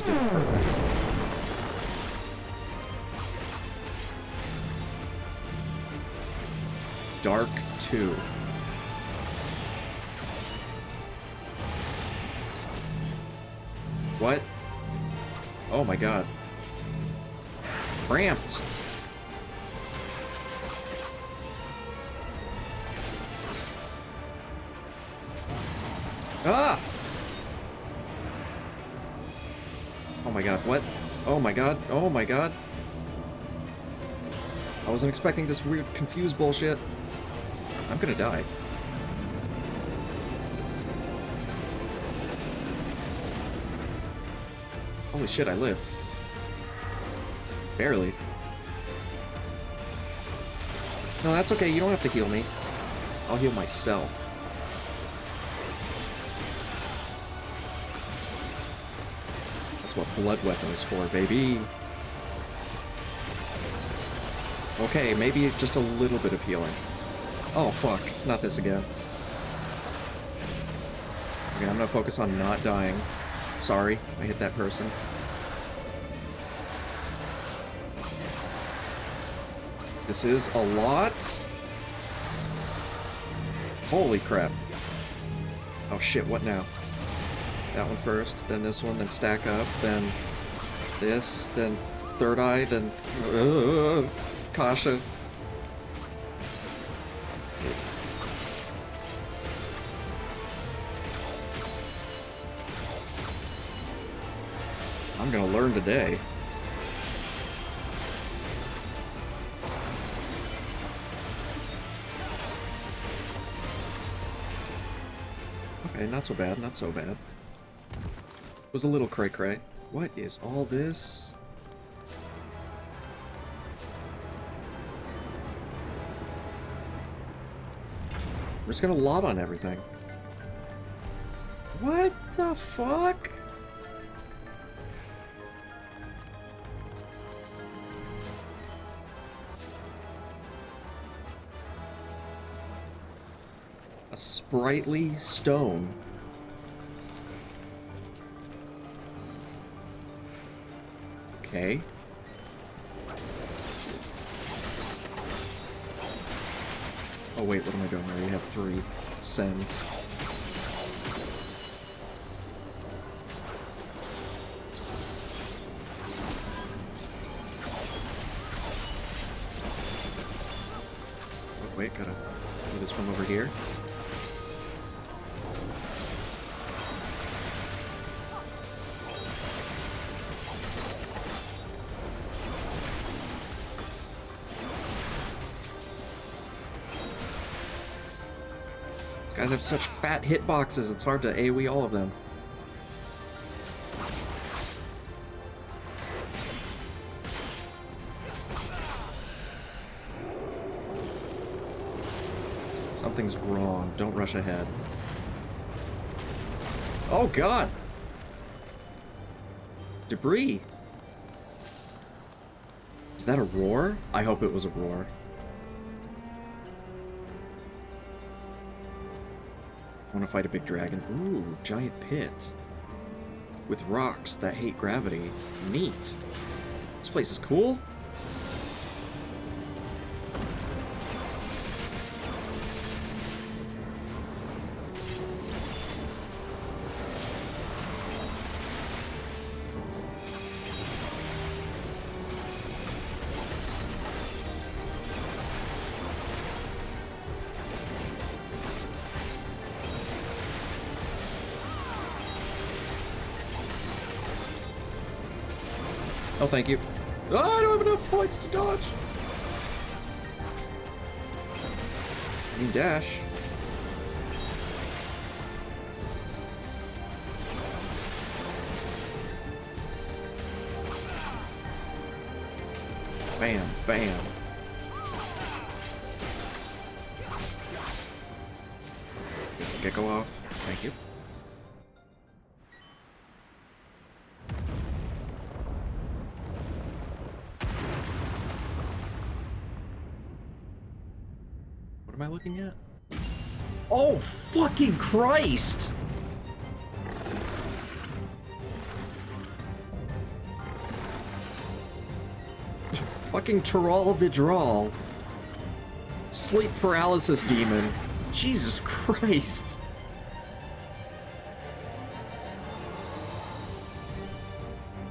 Perfect. Dark 2. What? Oh my god. Cramped. Ah! Oh my god, what? Oh my god, oh my god. I wasn't expecting this weird, confused bullshit. I'm gonna die. Holy shit, I lived. Barely. No, that's okay, you don't have to heal me. I'll heal myself. That's what blood weapon is for, baby. Okay, maybe just a little bit of healing. Oh, fuck. Not this again. Okay, I'm gonna focus on not dying. Sorry, I hit that person. This is a lot. Holy crap. Oh shit, what now? That one first, then this one, then stack up, then this, then third eye, then Kasha. I'm gonna learn today. Okay, not so bad, not so bad. It was a little cray-cray. What is all this? We're just gonna lot on everything. What the fuck? A sprightly stone. Okay. Oh wait, what am I doing? I already have 3 sends. Oh wait, gotta do this from over here. Guys have such fat hitboxes, it's hard to AoE all of them. Something's wrong. Don't rush ahead. Oh god! Debris! Is that a roar? I hope it was a roar. I want to fight a big dragon. Ooh, giant pit. With rocks that hate gravity. Neat. This place is cool. Oh, thank you. Oh, I don't have enough points to dodge. I mean, dash. Bam, bam. Gecko off. Thank you. What am I looking at? Oh, fucking Christ! Fucking Teral Vidral. Sleep paralysis demon. Jesus Christ.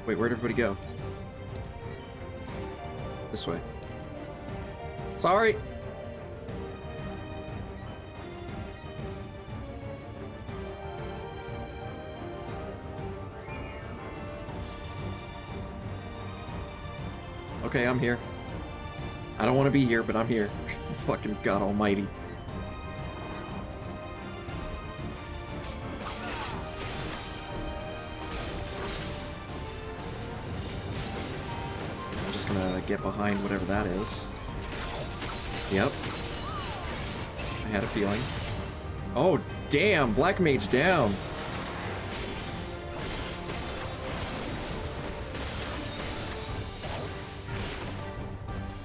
Wait, where'd everybody go? This way. Sorry. Okay, I'm here. I don't want to be here, but I'm here. Fucking God almighty. I'm just gonna get behind whatever that is. Yep. I had a feeling. Oh, damn! Black Mage down!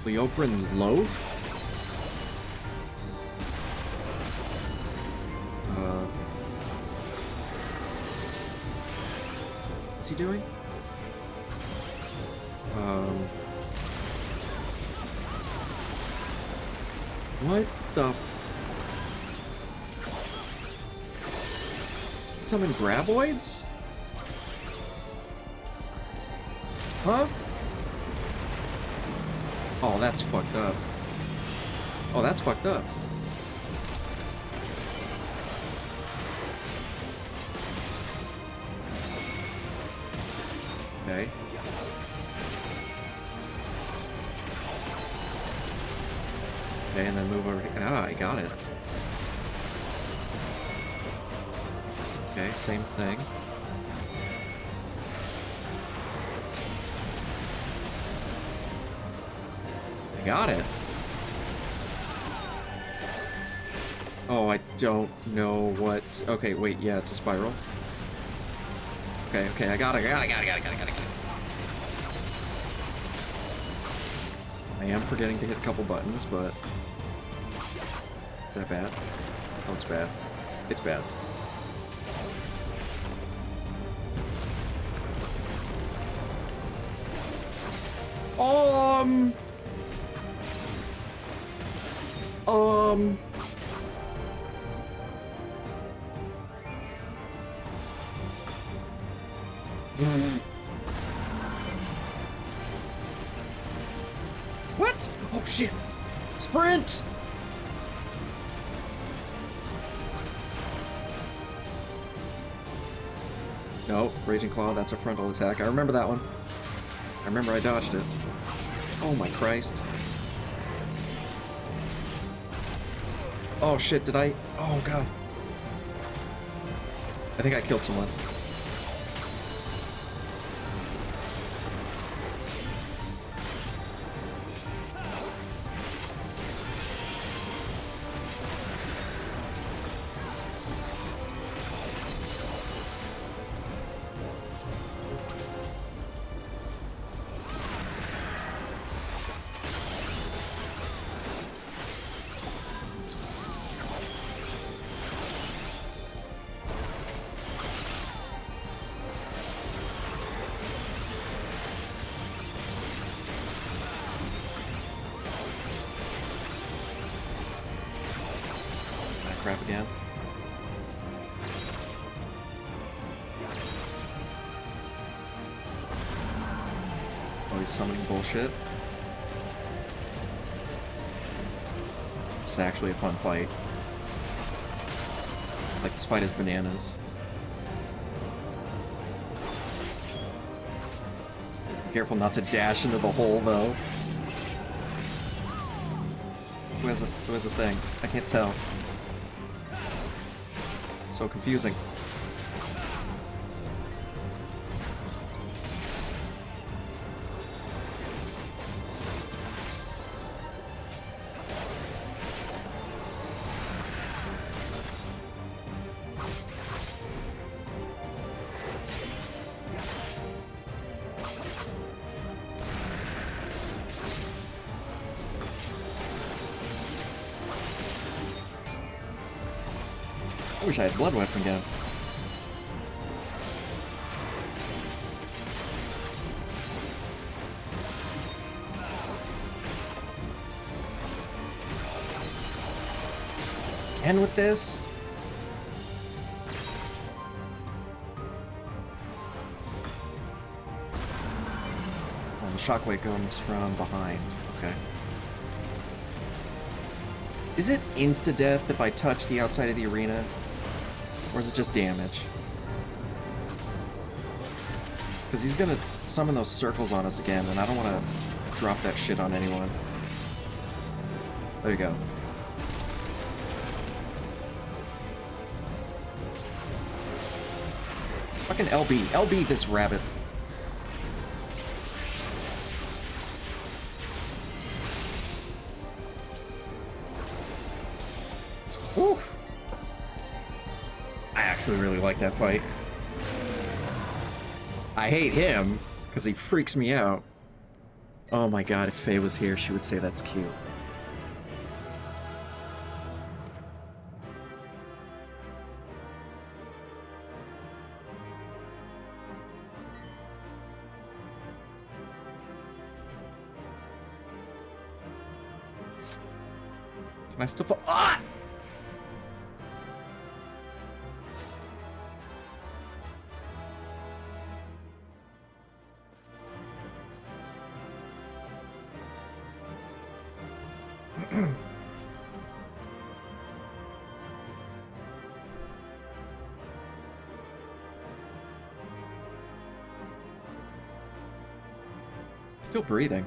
Leoprin Loaf? What's he doing? What the? Summon graboids? Huh? Oh, that's fucked up. Oh, that's fucked up. Okay. Okay, and then move over here. Ah, I got it. Okay, same thing. I got it. Oh, I don't know what... Okay, wait, yeah, it's a spiral. Okay, okay, I got it. I am forgetting to hit a couple buttons, but... Is that bad? Oh, it's bad. It's bad. What? Oh shit! Sprint! No, Raging Claw, that's a frontal attack. I remember that one. I remember I dodged it. Oh my Christ. Oh shit, did I? Oh god. I think I killed someone. Crap again. Oh, he's summoning bullshit. It's actually a fun fight. Like, this fight is bananas. Be careful not to dash into the hole, though. Who has a thing? I can't tell. So confusing. I wish I had Blood Weapon again. And with this... Oh, the shockwave comes from behind. Okay. Is it insta-death if I touch the outside of the arena? Or is it just damage? Because he's gonna summon those circles on us again, and I don't want to drop that shit on anyone. There you go. Fucking LB. LB this rabbit. Oof. I actually really like that fight. I hate him, because he freaks me out. Oh my god, if Faye was here, she would say that's cute. Can I still fall? Ah! Still breathing.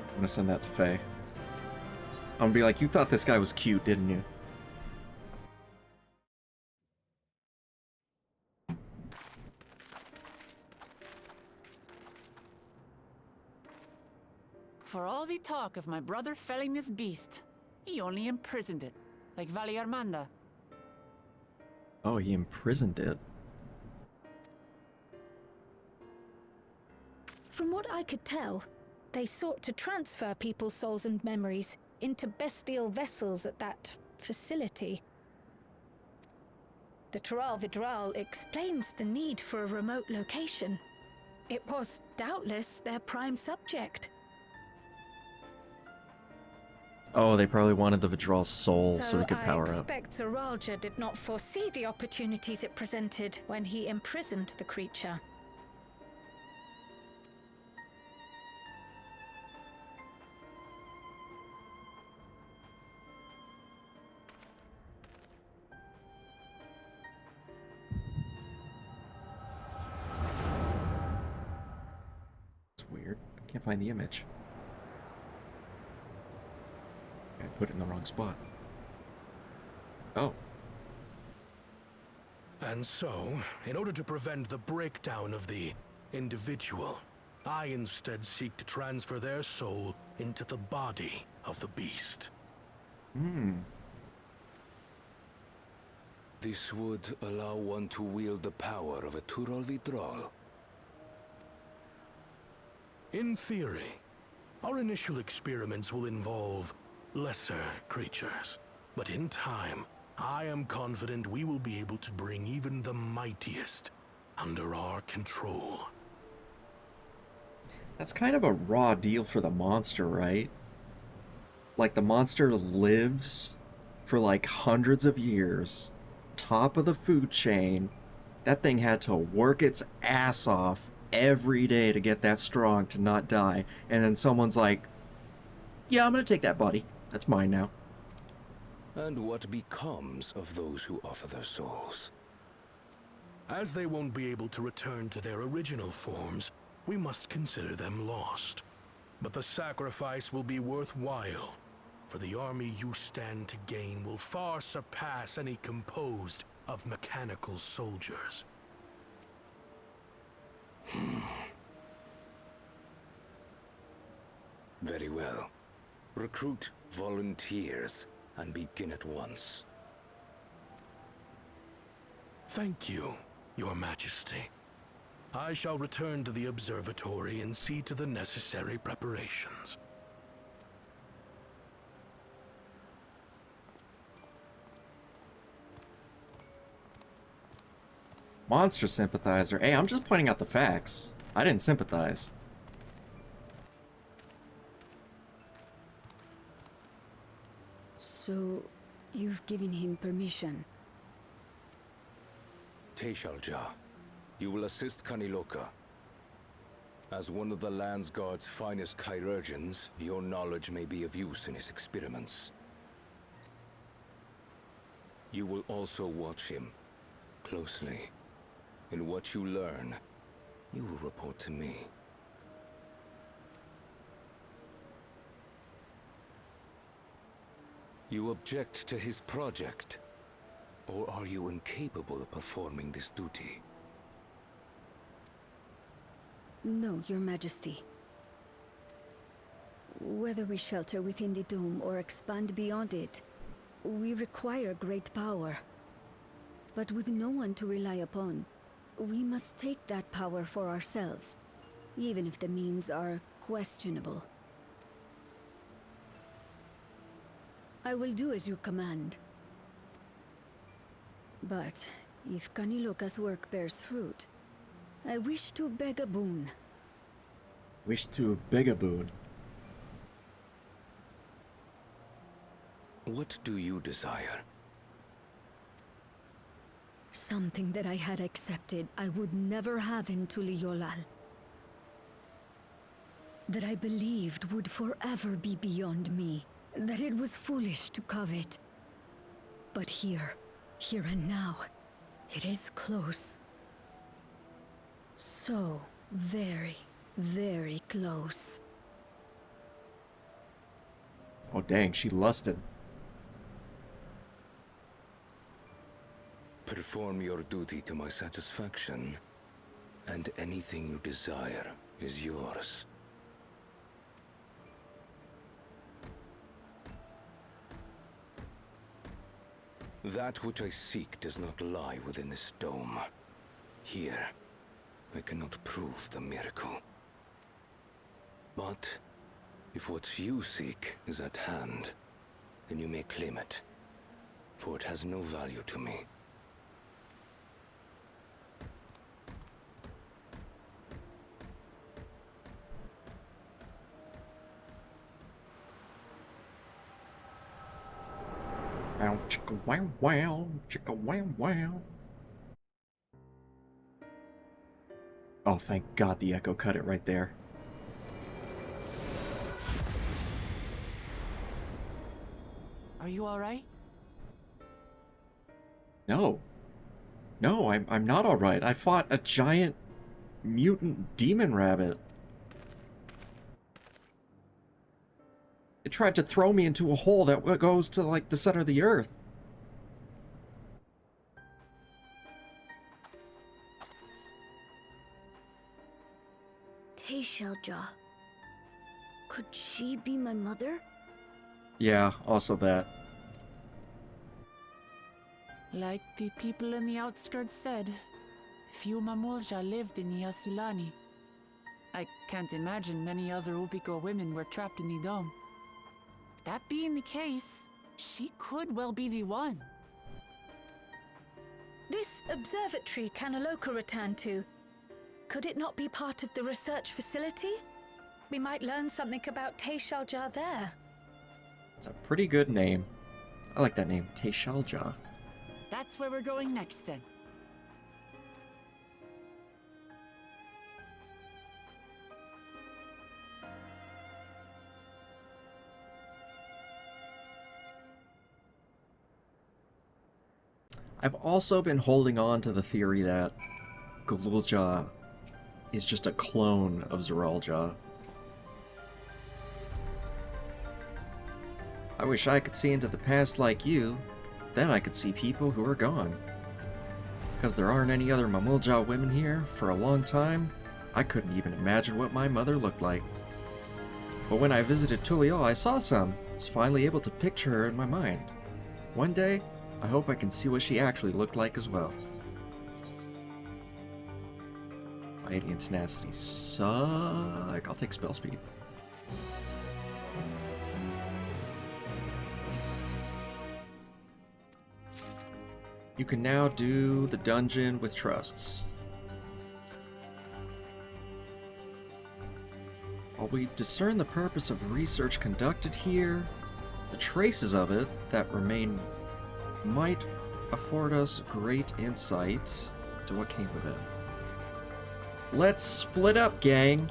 I'm gonna send that to Faye. I'm gonna be like, you thought this guy was cute, didn't you? For all the talk of my brother felling this beast, he only imprisoned it, like Vali Armanda. Oh, he imprisoned it. From what I could tell, they sought to transfer people's souls and memories into bestial vessels at that facility. The Tural Vidral explains the need for a remote location. It was doubtless their prime subject. Oh, they probably wanted the Vidral's soul so he could power I up. expect Zeralja did not foresee the opportunities it presented when he imprisoned the creature. It's weird. I can't find the image. I put it in the wrong spot. Oh. And so, in order to prevent the breakdown of the individual, I instead seek to transfer their soul into the body of the beast. This would allow one to wield the power of a Tural Vidral. In theory, our initial experiments will involve lesser creatures. But in time, I am confident we will be able to bring even the mightiest under our control. That's kind of a raw deal for the monster, right? Like, the monster lives for like hundreds of years, top of the food chain. That thing had to work its ass off every day to get that strong to not die. And then someone's like, yeah, I'm gonna take that body. That's mine now. And what becomes of those who offer their souls? As they won't be able to return to their original forms, we must consider them lost. But the sacrifice will be worthwhile, for the army you stand to gain will far surpass any composed of mechanical soldiers. Very well. Recruit volunteers and begin at once. Thank you, Your Majesty. I shall return to the observatory and see to the necessary preparations. Monster sympathizer. Hey, I'm just pointing out the facts. I didn't sympathize. So, you've given him permission? Teshalja, you will assist Kaniloka. As one of the Land's Guard's finest chirurgeons, your knowledge may be of use in his experiments. You will also watch him closely. In what you learn, you will report to me. You object to his project? Or are you incapable of performing this duty? No, Your Majesty. Whether we shelter within the dome or expand beyond it, we require great power. But with no one to rely upon, we must take that power for ourselves, even if the means are questionable. I will do as you command. But if Kaniloka's work bears fruit, I wish to beg a boon. Wish to beg a boon. What do you desire? Something that I had accepted I would never have in Tuliolal. That I believed would forever be beyond me. That it was foolish to covet. But here and now, it is close. So very, very close. Oh dang, she lusted. Perform your duty to my satisfaction, and anything you desire is yours. That which I seek does not lie within this dome. Here, I cannot prove the miracle. But if what you seek is at hand, then you may claim it, for it has no value to me. Wow, chicka wow wow, chicka wow wow. Oh, thank God the echo cut it right there. Are you alright? No. No, I'm not alright. I fought a giant mutant demon rabbit. It tried to throw me into a hole that goes to, like, the center of the earth. Teishelja. Could she be my mother? Yeah, also that. Like the people in the outskirts said, few Mamulja lived in Yasulani. I can't imagine many other Upiko women were trapped in the dome. That being the case, she could well be the one. This observatory Kanaloka returned to, could it not be part of the research facility? We might learn something about Teishelja there. It's a pretty good name. I like that name, Teishelja. That's where we're going next, then. I've also been holding on to the theory that Galulja is just a clone of Zeralja. I wish I could see into the past like you. Then I could see people who are gone. Because there aren't any other Mamulja women here for a long time, I couldn't even imagine what my mother looked like. But when I visited Tuliol, I saw some. I was finally able to picture her in my mind. One day, I hope I can see what she actually looked like as well. Piety and tenacity suck. I'll take spell speed. You can now do the dungeon with trusts. While we've discerned the purpose of research conducted here, the traces of it that remain might afford us great insight to what came of it. Let's split up, gang!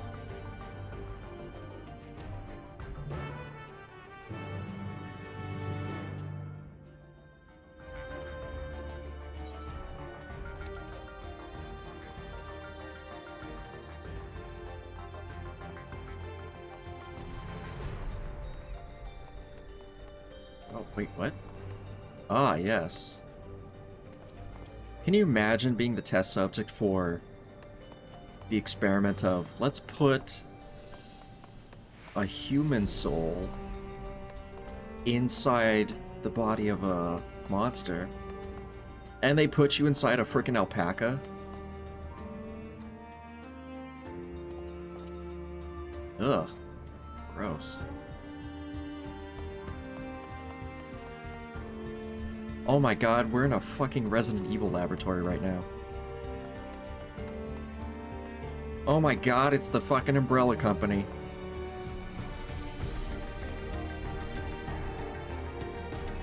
Oh, wait, what? Ah, yes. Can you imagine being the test subject for the experiment of, let's put a human soul inside the body of a monster, and they put you inside a freaking alpaca? Ugh. Gross. Oh my god, we're in a fucking Resident Evil laboratory right now. Oh my god, it's the fucking umbrella company.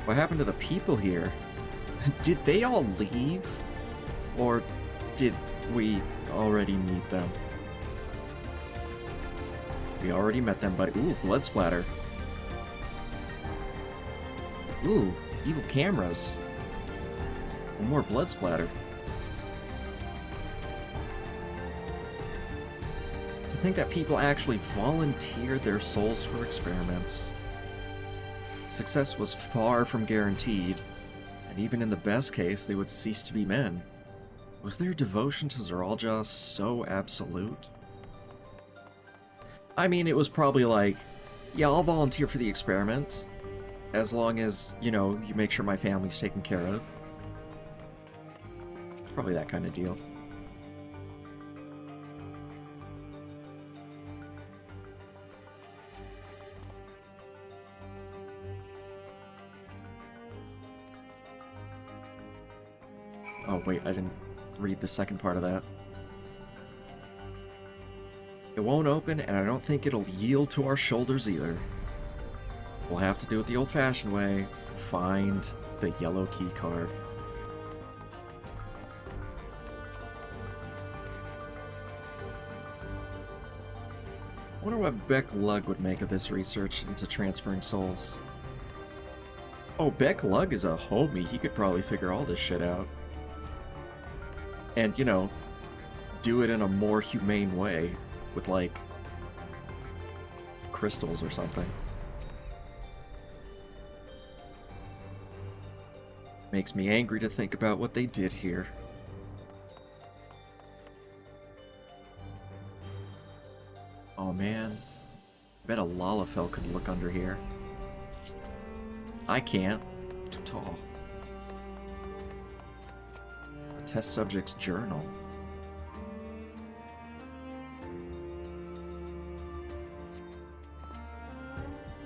What happened to the people here? Did they all leave? Or did we already meet them? We already met them, but ooh, blood splatter. Ooh, evil cameras. More blood splatter. To think that people actually volunteered their souls for experiments. Success was far from guaranteed, and even in the best case, they would cease to be men. Was their devotion to Zeralja so absolute? I mean, it was probably like, yeah, I'll volunteer for the experiment, as long as, you know, you make sure my family's taken care of. Probably that kind of deal. Oh wait, I didn't read the second part of that. It won't open, and I don't think it'll yield to our shoulders either. We'll have to do it the old-fashioned way. Find the yellow key card. I wonder what Beck Lug would make of this research into transferring souls. Oh, Beck Lug is a homie. He could probably figure all this shit out. And, you know, do it in a more humane way. With, like, crystals or something. Makes me angry to think about what they did here. Oh man, I bet a Lalafell could look under here. I can't. Too tall. A test subject's journal.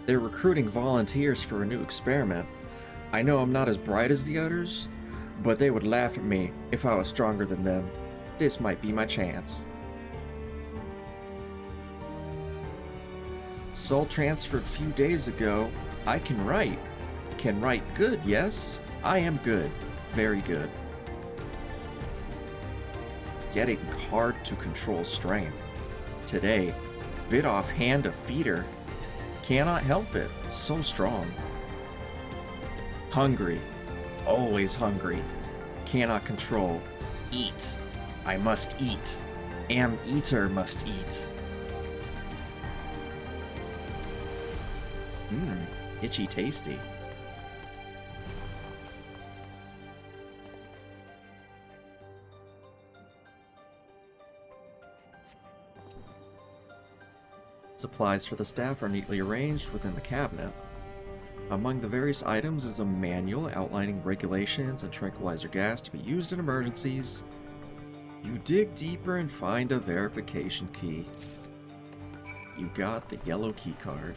They're recruiting volunteers for a new experiment. I know I'm not as bright as the others, but they would laugh at me if I was stronger than them. This might be my chance. Soul transferred a few days ago. I can write. Can write good, yes? I am good. Very good. Getting hard to control strength. Today, bit off hand of feeder. Cannot help it. So strong. Hungry. Always hungry. Cannot control. Eat. I must eat. Am eater must eat. Itchy tasty. Supplies for the staff are neatly arranged within the cabinet. Among the various items is a manual outlining regulations and tranquilizer gas to be used in emergencies. You dig deeper and find a verification key. You got the yellow key card.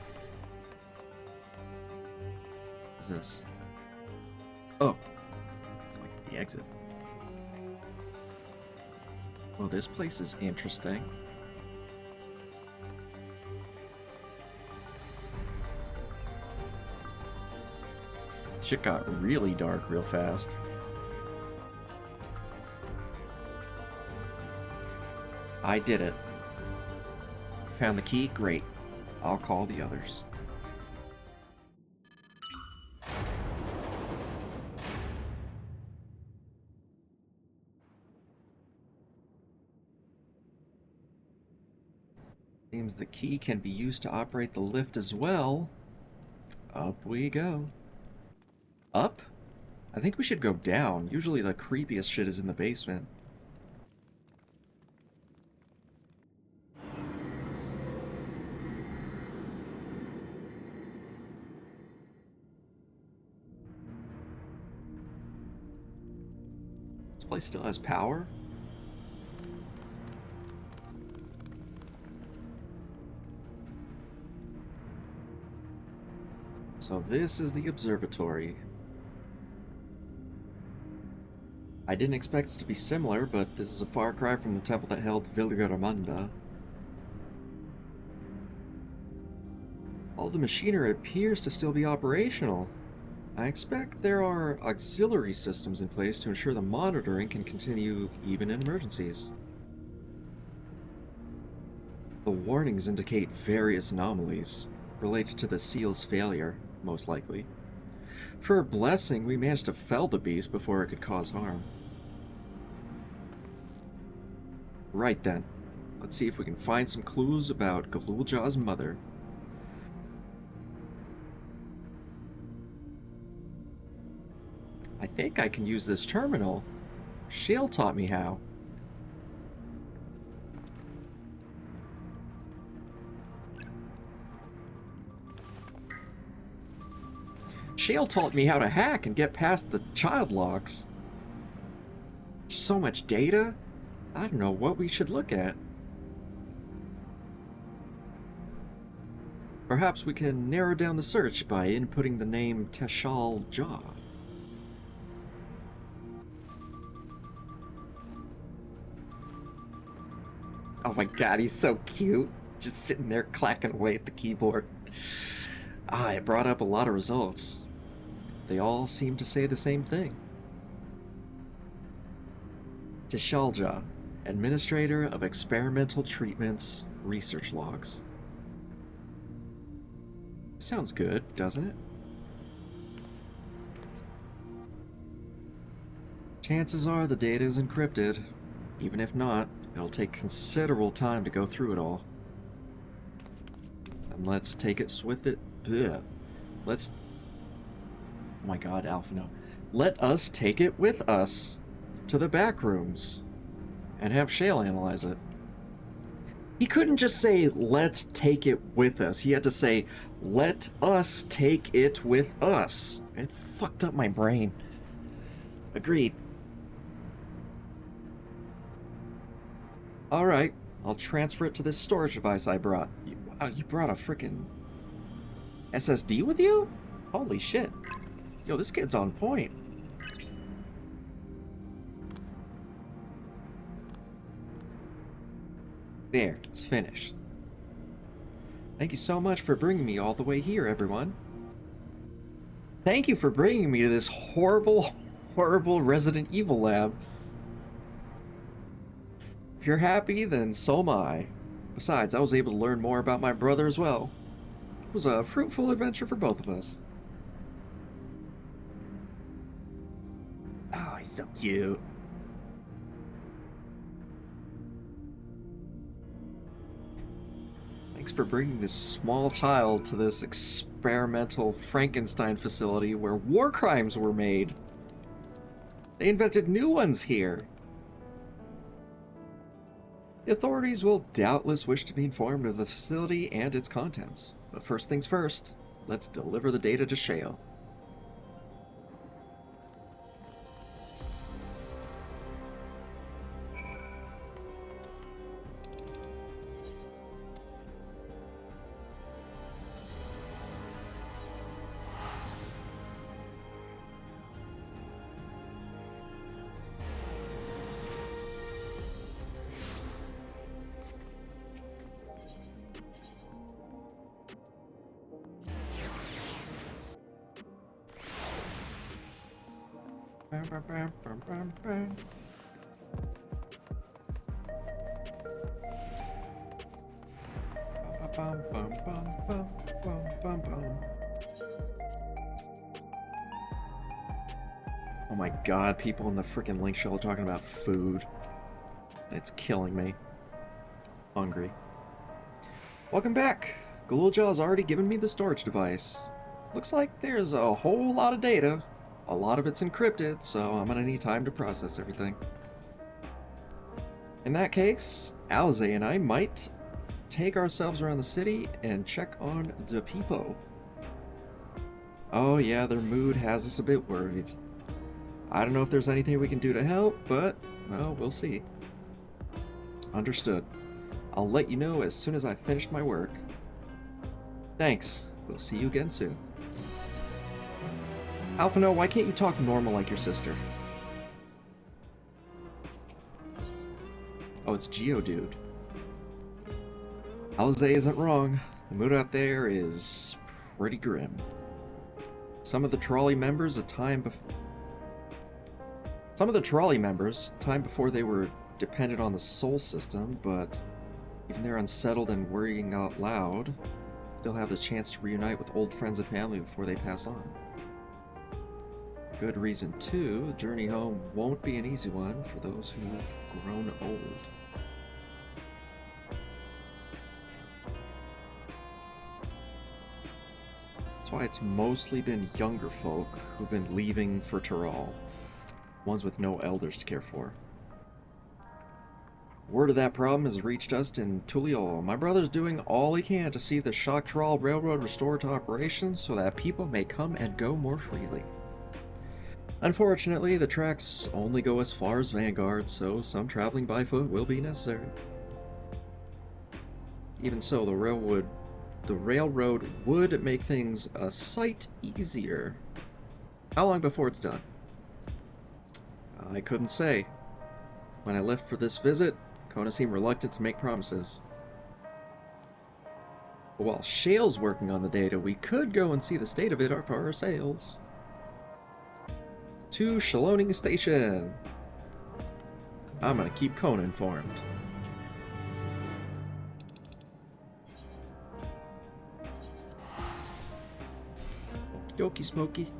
What's this? Oh, it's like the exit. Well, this place is interesting. Shit got really dark real fast. I did it. Found the key? Great. I'll call the others. Seems the key can be used to operate the lift as well. Up we go. Up? I think we should go down. Usually the creepiest shit is in the basement. This place still has power? So this is the observatory. I didn't expect it to be similar, but this is a far cry from the temple that held Vilgaramanda. All the machinery appears to still be operational. I expect there are auxiliary systems in place to ensure the monitoring can continue even in emergencies. The warnings indicate various anomalies related to the seal's failure, most likely. For a blessing, we managed to fell the beast before it could cause harm. Right then, let's see if we can find some clues about Galulja's mother. I think I can use this terminal. Shale taught me how. Shale taught me how to hack and get past the child locks. So much data? I don't know what we should look at. Perhaps we can narrow down the search by inputting the name Teshal Jah. Oh my god, he's so cute. Just sitting there clacking away at the keyboard. Ah, it brought up a lot of results. They all seem to say the same thing. Tishalja, Administrator of Experimental Treatments, Research Logs. Sounds good, doesn't it? Chances are the data is encrypted. Even if not, it'll take considerable time to go through it all. And let's take it with it. Bleh. Let's... Oh my god, Alphino. Let us take it with us to the back rooms and have Shale analyze it. He couldn't just say, let's take it with us. He had to say, let us take it with us. It fucked up my brain. Agreed. Alright, I'll transfer it to this storage device I brought. Wow, you brought a frickin' SSD with you? Holy shit. Yo, this kid's on point. There, it's finished. Thank you so much for bringing me all the way here, everyone. Thank you for bringing me to this horrible, horrible Resident Evil lab. If you're happy, then so am I. Besides, I was able to learn more about my brother as well. It was a fruitful adventure for both of us. Oh, he's so cute. Thanks for bringing this small child to this experimental Frankenstein facility where war crimes were made. They invented new ones here. The authorities will doubtless wish to be informed of the facility and its contents. But first things first, let's deliver the data to Shale. Oh my god, people in the frickin' link shell are talking about food. It's killing me. Hungry. Welcome back! Galulja's already given me the storage device. Looks like there's a whole lot of data. A lot of it's encrypted, so I'm gonna need time to process everything. In that case, Alize and I might take ourselves around the city and check on the people. Oh yeah, their mood has us a bit worried. I don't know if there's anything we can do to help, but, well, we'll see. Understood. I'll let you know as soon as I've finished my work. Thanks. We'll see you again soon. Alphino, why can't you talk normal like your sister? Oh, it's Geodude. Alize isn't wrong. The mood out there is pretty grim. Some of the trolley members, time before they were dependent on the Sol system, but even they're unsettled and worrying out loud, they'll have the chance to reunite with old friends and family before they pass on. Good reason, too, the journey home won't be an easy one for those who've grown old. That's why it's mostly been younger folk who've been leaving for Tyrol. Ones with no elders to care for. Word of that problem has reached us in Tuliol. My brother's doing all he can to see the Shock Tyrol Railroad restored to operation so that people may come and go more freely. Unfortunately, the tracks only go as far as Vanguard, so some traveling by foot will be necessary. Even so, the railroad would make things a sight easier. How long before it's done? I couldn't say. When I left for this visit, Kona seemed reluctant to make promises. But while Shale's working on the data, we could go and see the state of it for ourselves. To Shaloning Station. I'm gonna keep Kona informed. Okie dokie, Smokey.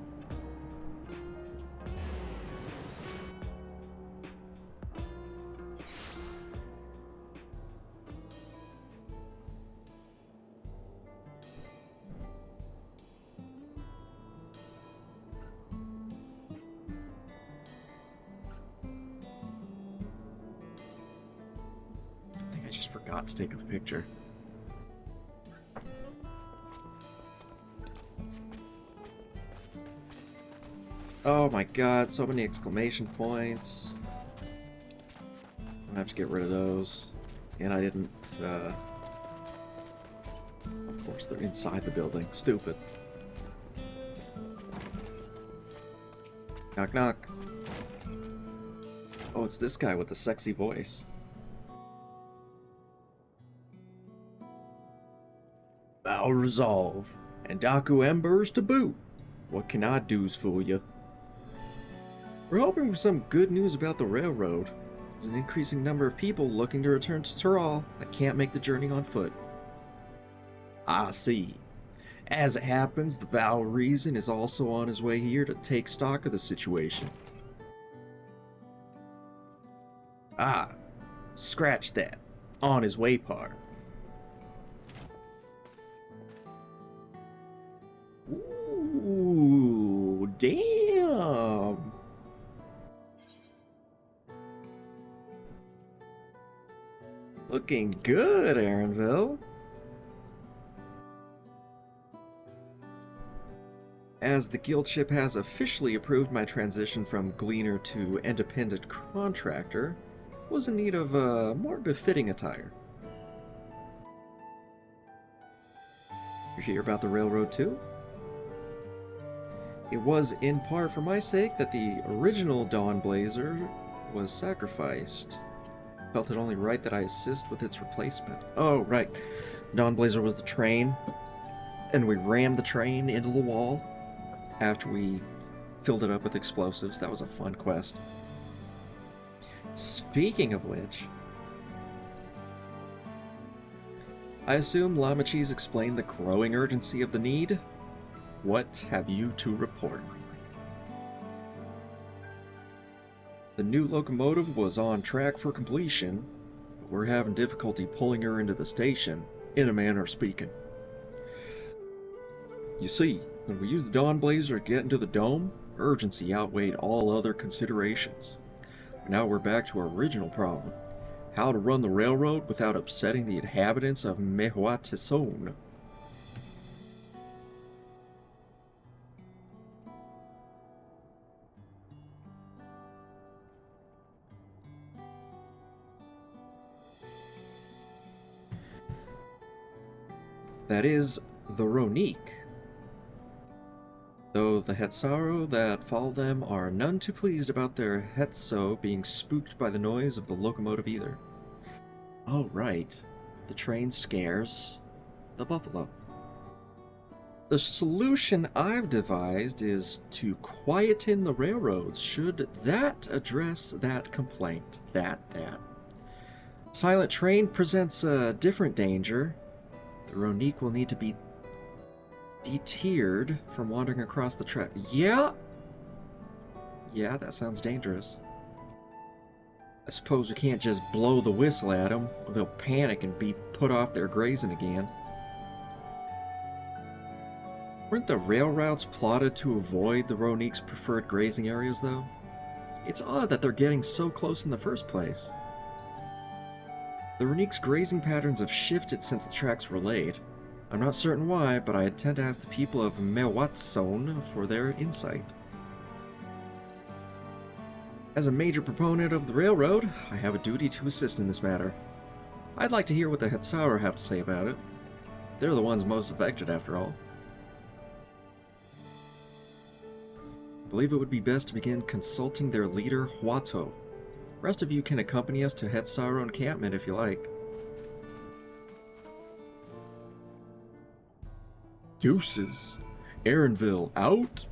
Forgot to take a picture. Oh my god, so many exclamation points. I'm gonna have to get rid of those. And I didn't, of course, they're inside the building. Stupid. Knock knock. Oh, it's this guy with the sexy voice. I'll resolve, and Daku Embers to boot. What can I do's for you? We're hoping for some good news about the railroad. There's an increasing number of people looking to return to Tyrol that can't make the journey on foot. I see. As it happens, the Val Reason is also on his way here to take stock of the situation. Ah, scratch that. On his way part. Ooh, damn. Looking good, Aaronville. As the guild ship has officially approved my transition from gleaner to independent contractor, was in need of a more befitting attire. You hear about the railroad too? It was in part for my sake that the original Dawn Blazer was sacrificed. Felt it only right that I assist with its replacement. Oh, right. Dawn Blazer was the train, and we rammed the train into the wall after we filled it up with explosives. That was a fun quest. Speaking of which, I assume Lamachi's explained the growing urgency of the need. What have you to report? The new locomotive was on track for completion, but we're having difficulty pulling her into the station, in a manner of speaking. You see, when we used the Dawn Blazer to get into the dome, urgency outweighed all other considerations. Now we're back to our original problem. How to run the railroad without upsetting the inhabitants of Mehuatisson. That is the Ronique. Though the Hetsaru that follow them are none too pleased about their Hetso being spooked by the noise of the locomotive either. Oh, right. The train scares the buffalo. The solution I've devised is to quieten the railroads. Should that address that complaint? That. Silent train presents a different danger. The Ronique will need to be deterred from wandering across the track. Yeah, that sounds dangerous. I suppose we can't just blow the whistle at them, or they'll panic and be put off their grazing again. Weren't the rail routes plotted to avoid the Ronique's preferred grazing areas, though? It's odd that they're getting so close in the first place. The Ronique's grazing patterns have shifted since the tracks were laid. I'm not certain why, but I intend to ask the people of Mewatson for their insight. As a major proponent of the railroad, I have a duty to assist in this matter. I'd like to hear what the Hetzaur have to say about it. They're the ones most affected, after all. I believe it would be best to begin consulting their leader, Huato. The rest of you can accompany us to Hetzaur encampment if you like. Deuces. Aaronville out?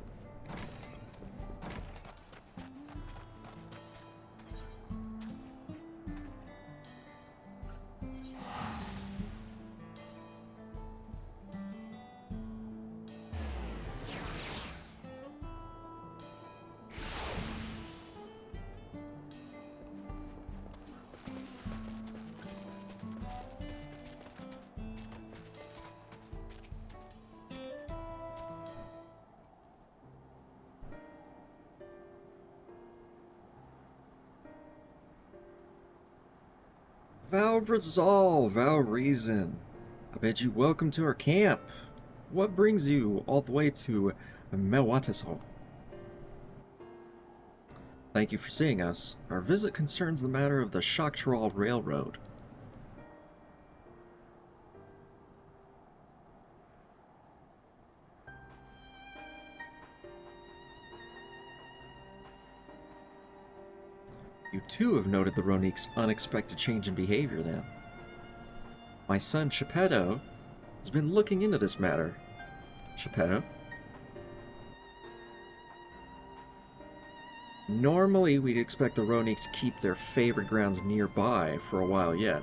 Valvrazal, Valreason, I bid you welcome to our camp. What brings you all the way to Mewatison? Thank you for seeing us. Our visit concerns the matter of the Shaktaral Railroad. You too have noted the Ronique's unexpected change in behavior, then. My son, Geppetto, has been looking into this matter. Geppetto? Normally, we'd expect the Ronique to keep their favorite grounds nearby for a while yet.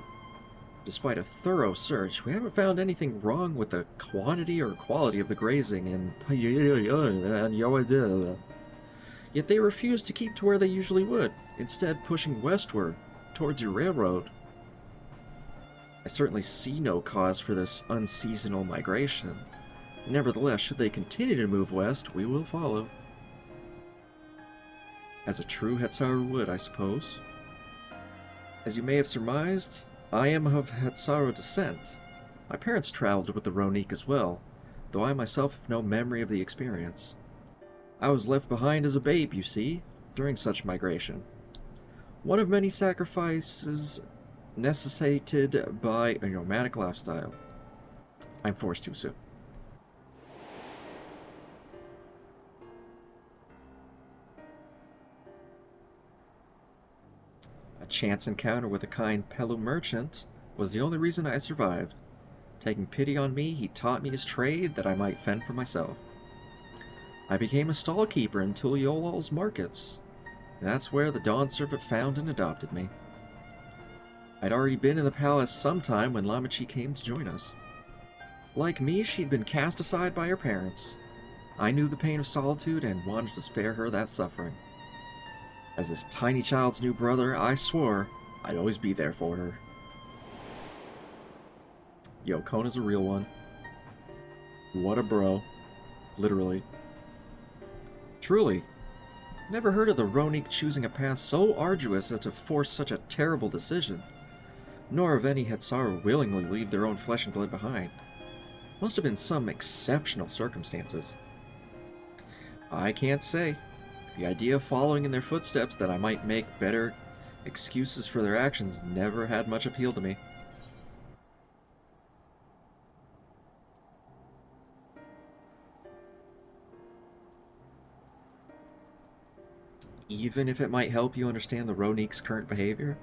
Despite a thorough search, we haven't found anything wrong with the quantity or quality of the grazing and yet they refuse to keep to where they usually would, instead pushing westward, towards your railroad. I certainly see no cause for this unseasonal migration. Nevertheless, should they continue to move west, we will follow. As a true Hetzaur would, I suppose. As you may have surmised, I am of Hetzaur descent. My parents traveled with the Ronique as well, though I myself have no memory of the experience. I was left behind as a babe, you see, during such migration. One of many sacrifices necessitated by a nomadic lifestyle. I'm forced to assume. A chance encounter with a kind Pelu merchant was the only reason I survived. Taking pity on me, he taught me his trade that I might fend for myself. I became a stall keeper in Tuliolal's markets. That's where the Dawn Servant found and adopted me. I'd already been in the palace some time when Lamachi came to join us. Like me, she'd been cast aside by her parents. I knew the pain of solitude and wanted to spare her that suffering. As this tiny child's new brother, I swore I'd always be there for her. Yo, Kona's a real one. What a bro. Literally. Truly, never heard of the Ronique choosing a path so arduous as to force such a terrible decision, nor of any Hetzaur willingly leave their own flesh and blood behind. Must have been some exceptional circumstances. I can't say. The idea of following in their footsteps that I might make better excuses for their actions never had much appeal to me. Even if it might help you understand the Ronique's current behavior?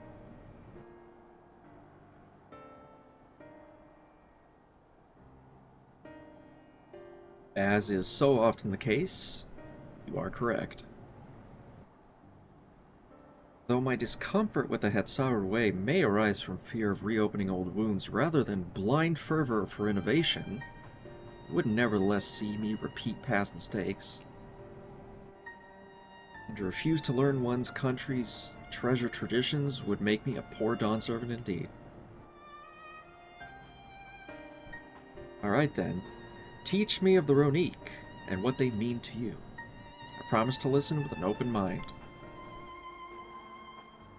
As is so often the case, you are correct. Though my discomfort with the Hetsaru way may arise from fear of reopening old wounds rather than blind fervor for innovation, it would nevertheless see me repeat past mistakes. And to refuse to learn one's country's treasured traditions would make me a poor Dawn servant indeed. Alright then, teach me of the Ronique and what they mean to you. I promise to listen with an open mind.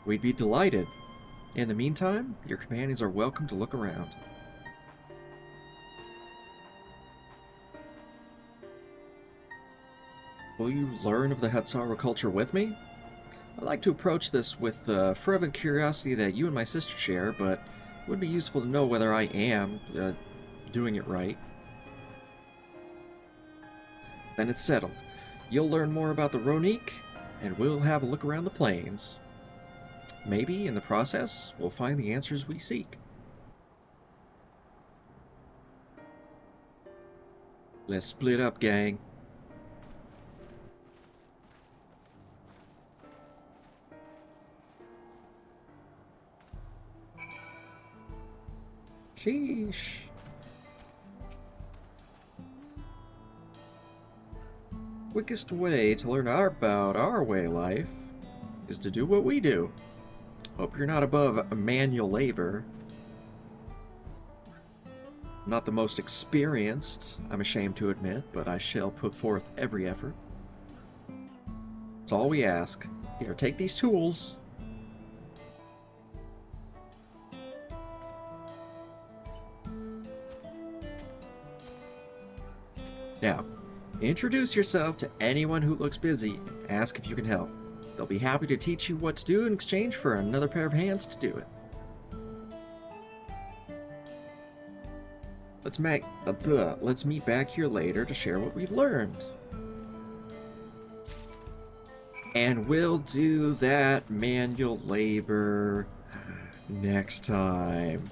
We'd be delighted. In the meantime, your companions are welcome to look around. Will you learn of the Hetsaru culture with me? I'd like to approach this with the fervent curiosity that you and my sister share, but it would be useful to know whether I am doing it right. Then it's settled. You'll learn more about the Ronique, and we'll have a look around the plains. Maybe, in the process, we'll find the answers we seek. Let's split up, gang. Sheesh. Quickest way to learn about our way of life is to do what we do. Hope you're not above manual labor. Not the most experienced, I'm ashamed to admit, but I shall put forth every effort. It's all we ask. Here, take these tools. Now, introduce yourself to anyone who looks busy and ask if you can help. They'll be happy to teach you what to do in exchange for another pair of hands to do it. Let's meet back here later to share what we've learned. And we'll do that manual labor next time.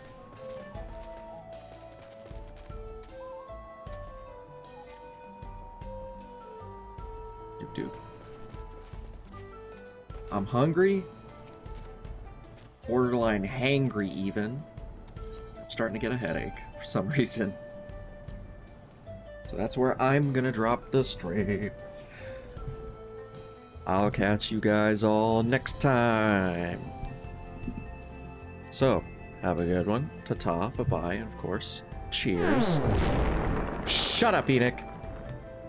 Doop. I'm hungry. Borderline hangry even. I'm starting to get a headache for some reason. So that's where I'm gonna drop the stream. I'll catch you guys all next time. So, have a good one. Ta-ta, bye-bye, and of course, cheers. Shut up, Enoch.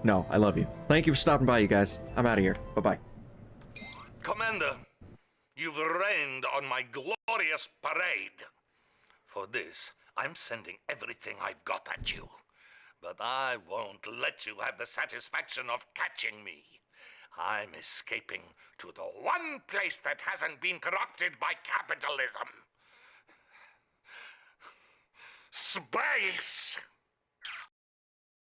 No, I love you. Thank you for stopping by, you guys. I'm out of here. Bye-bye. Commander, you've rained on my glorious parade. For this, I'm sending everything I've got at you. But I won't let you have the satisfaction of catching me. I'm escaping to the one place that hasn't been corrupted by capitalism. Space!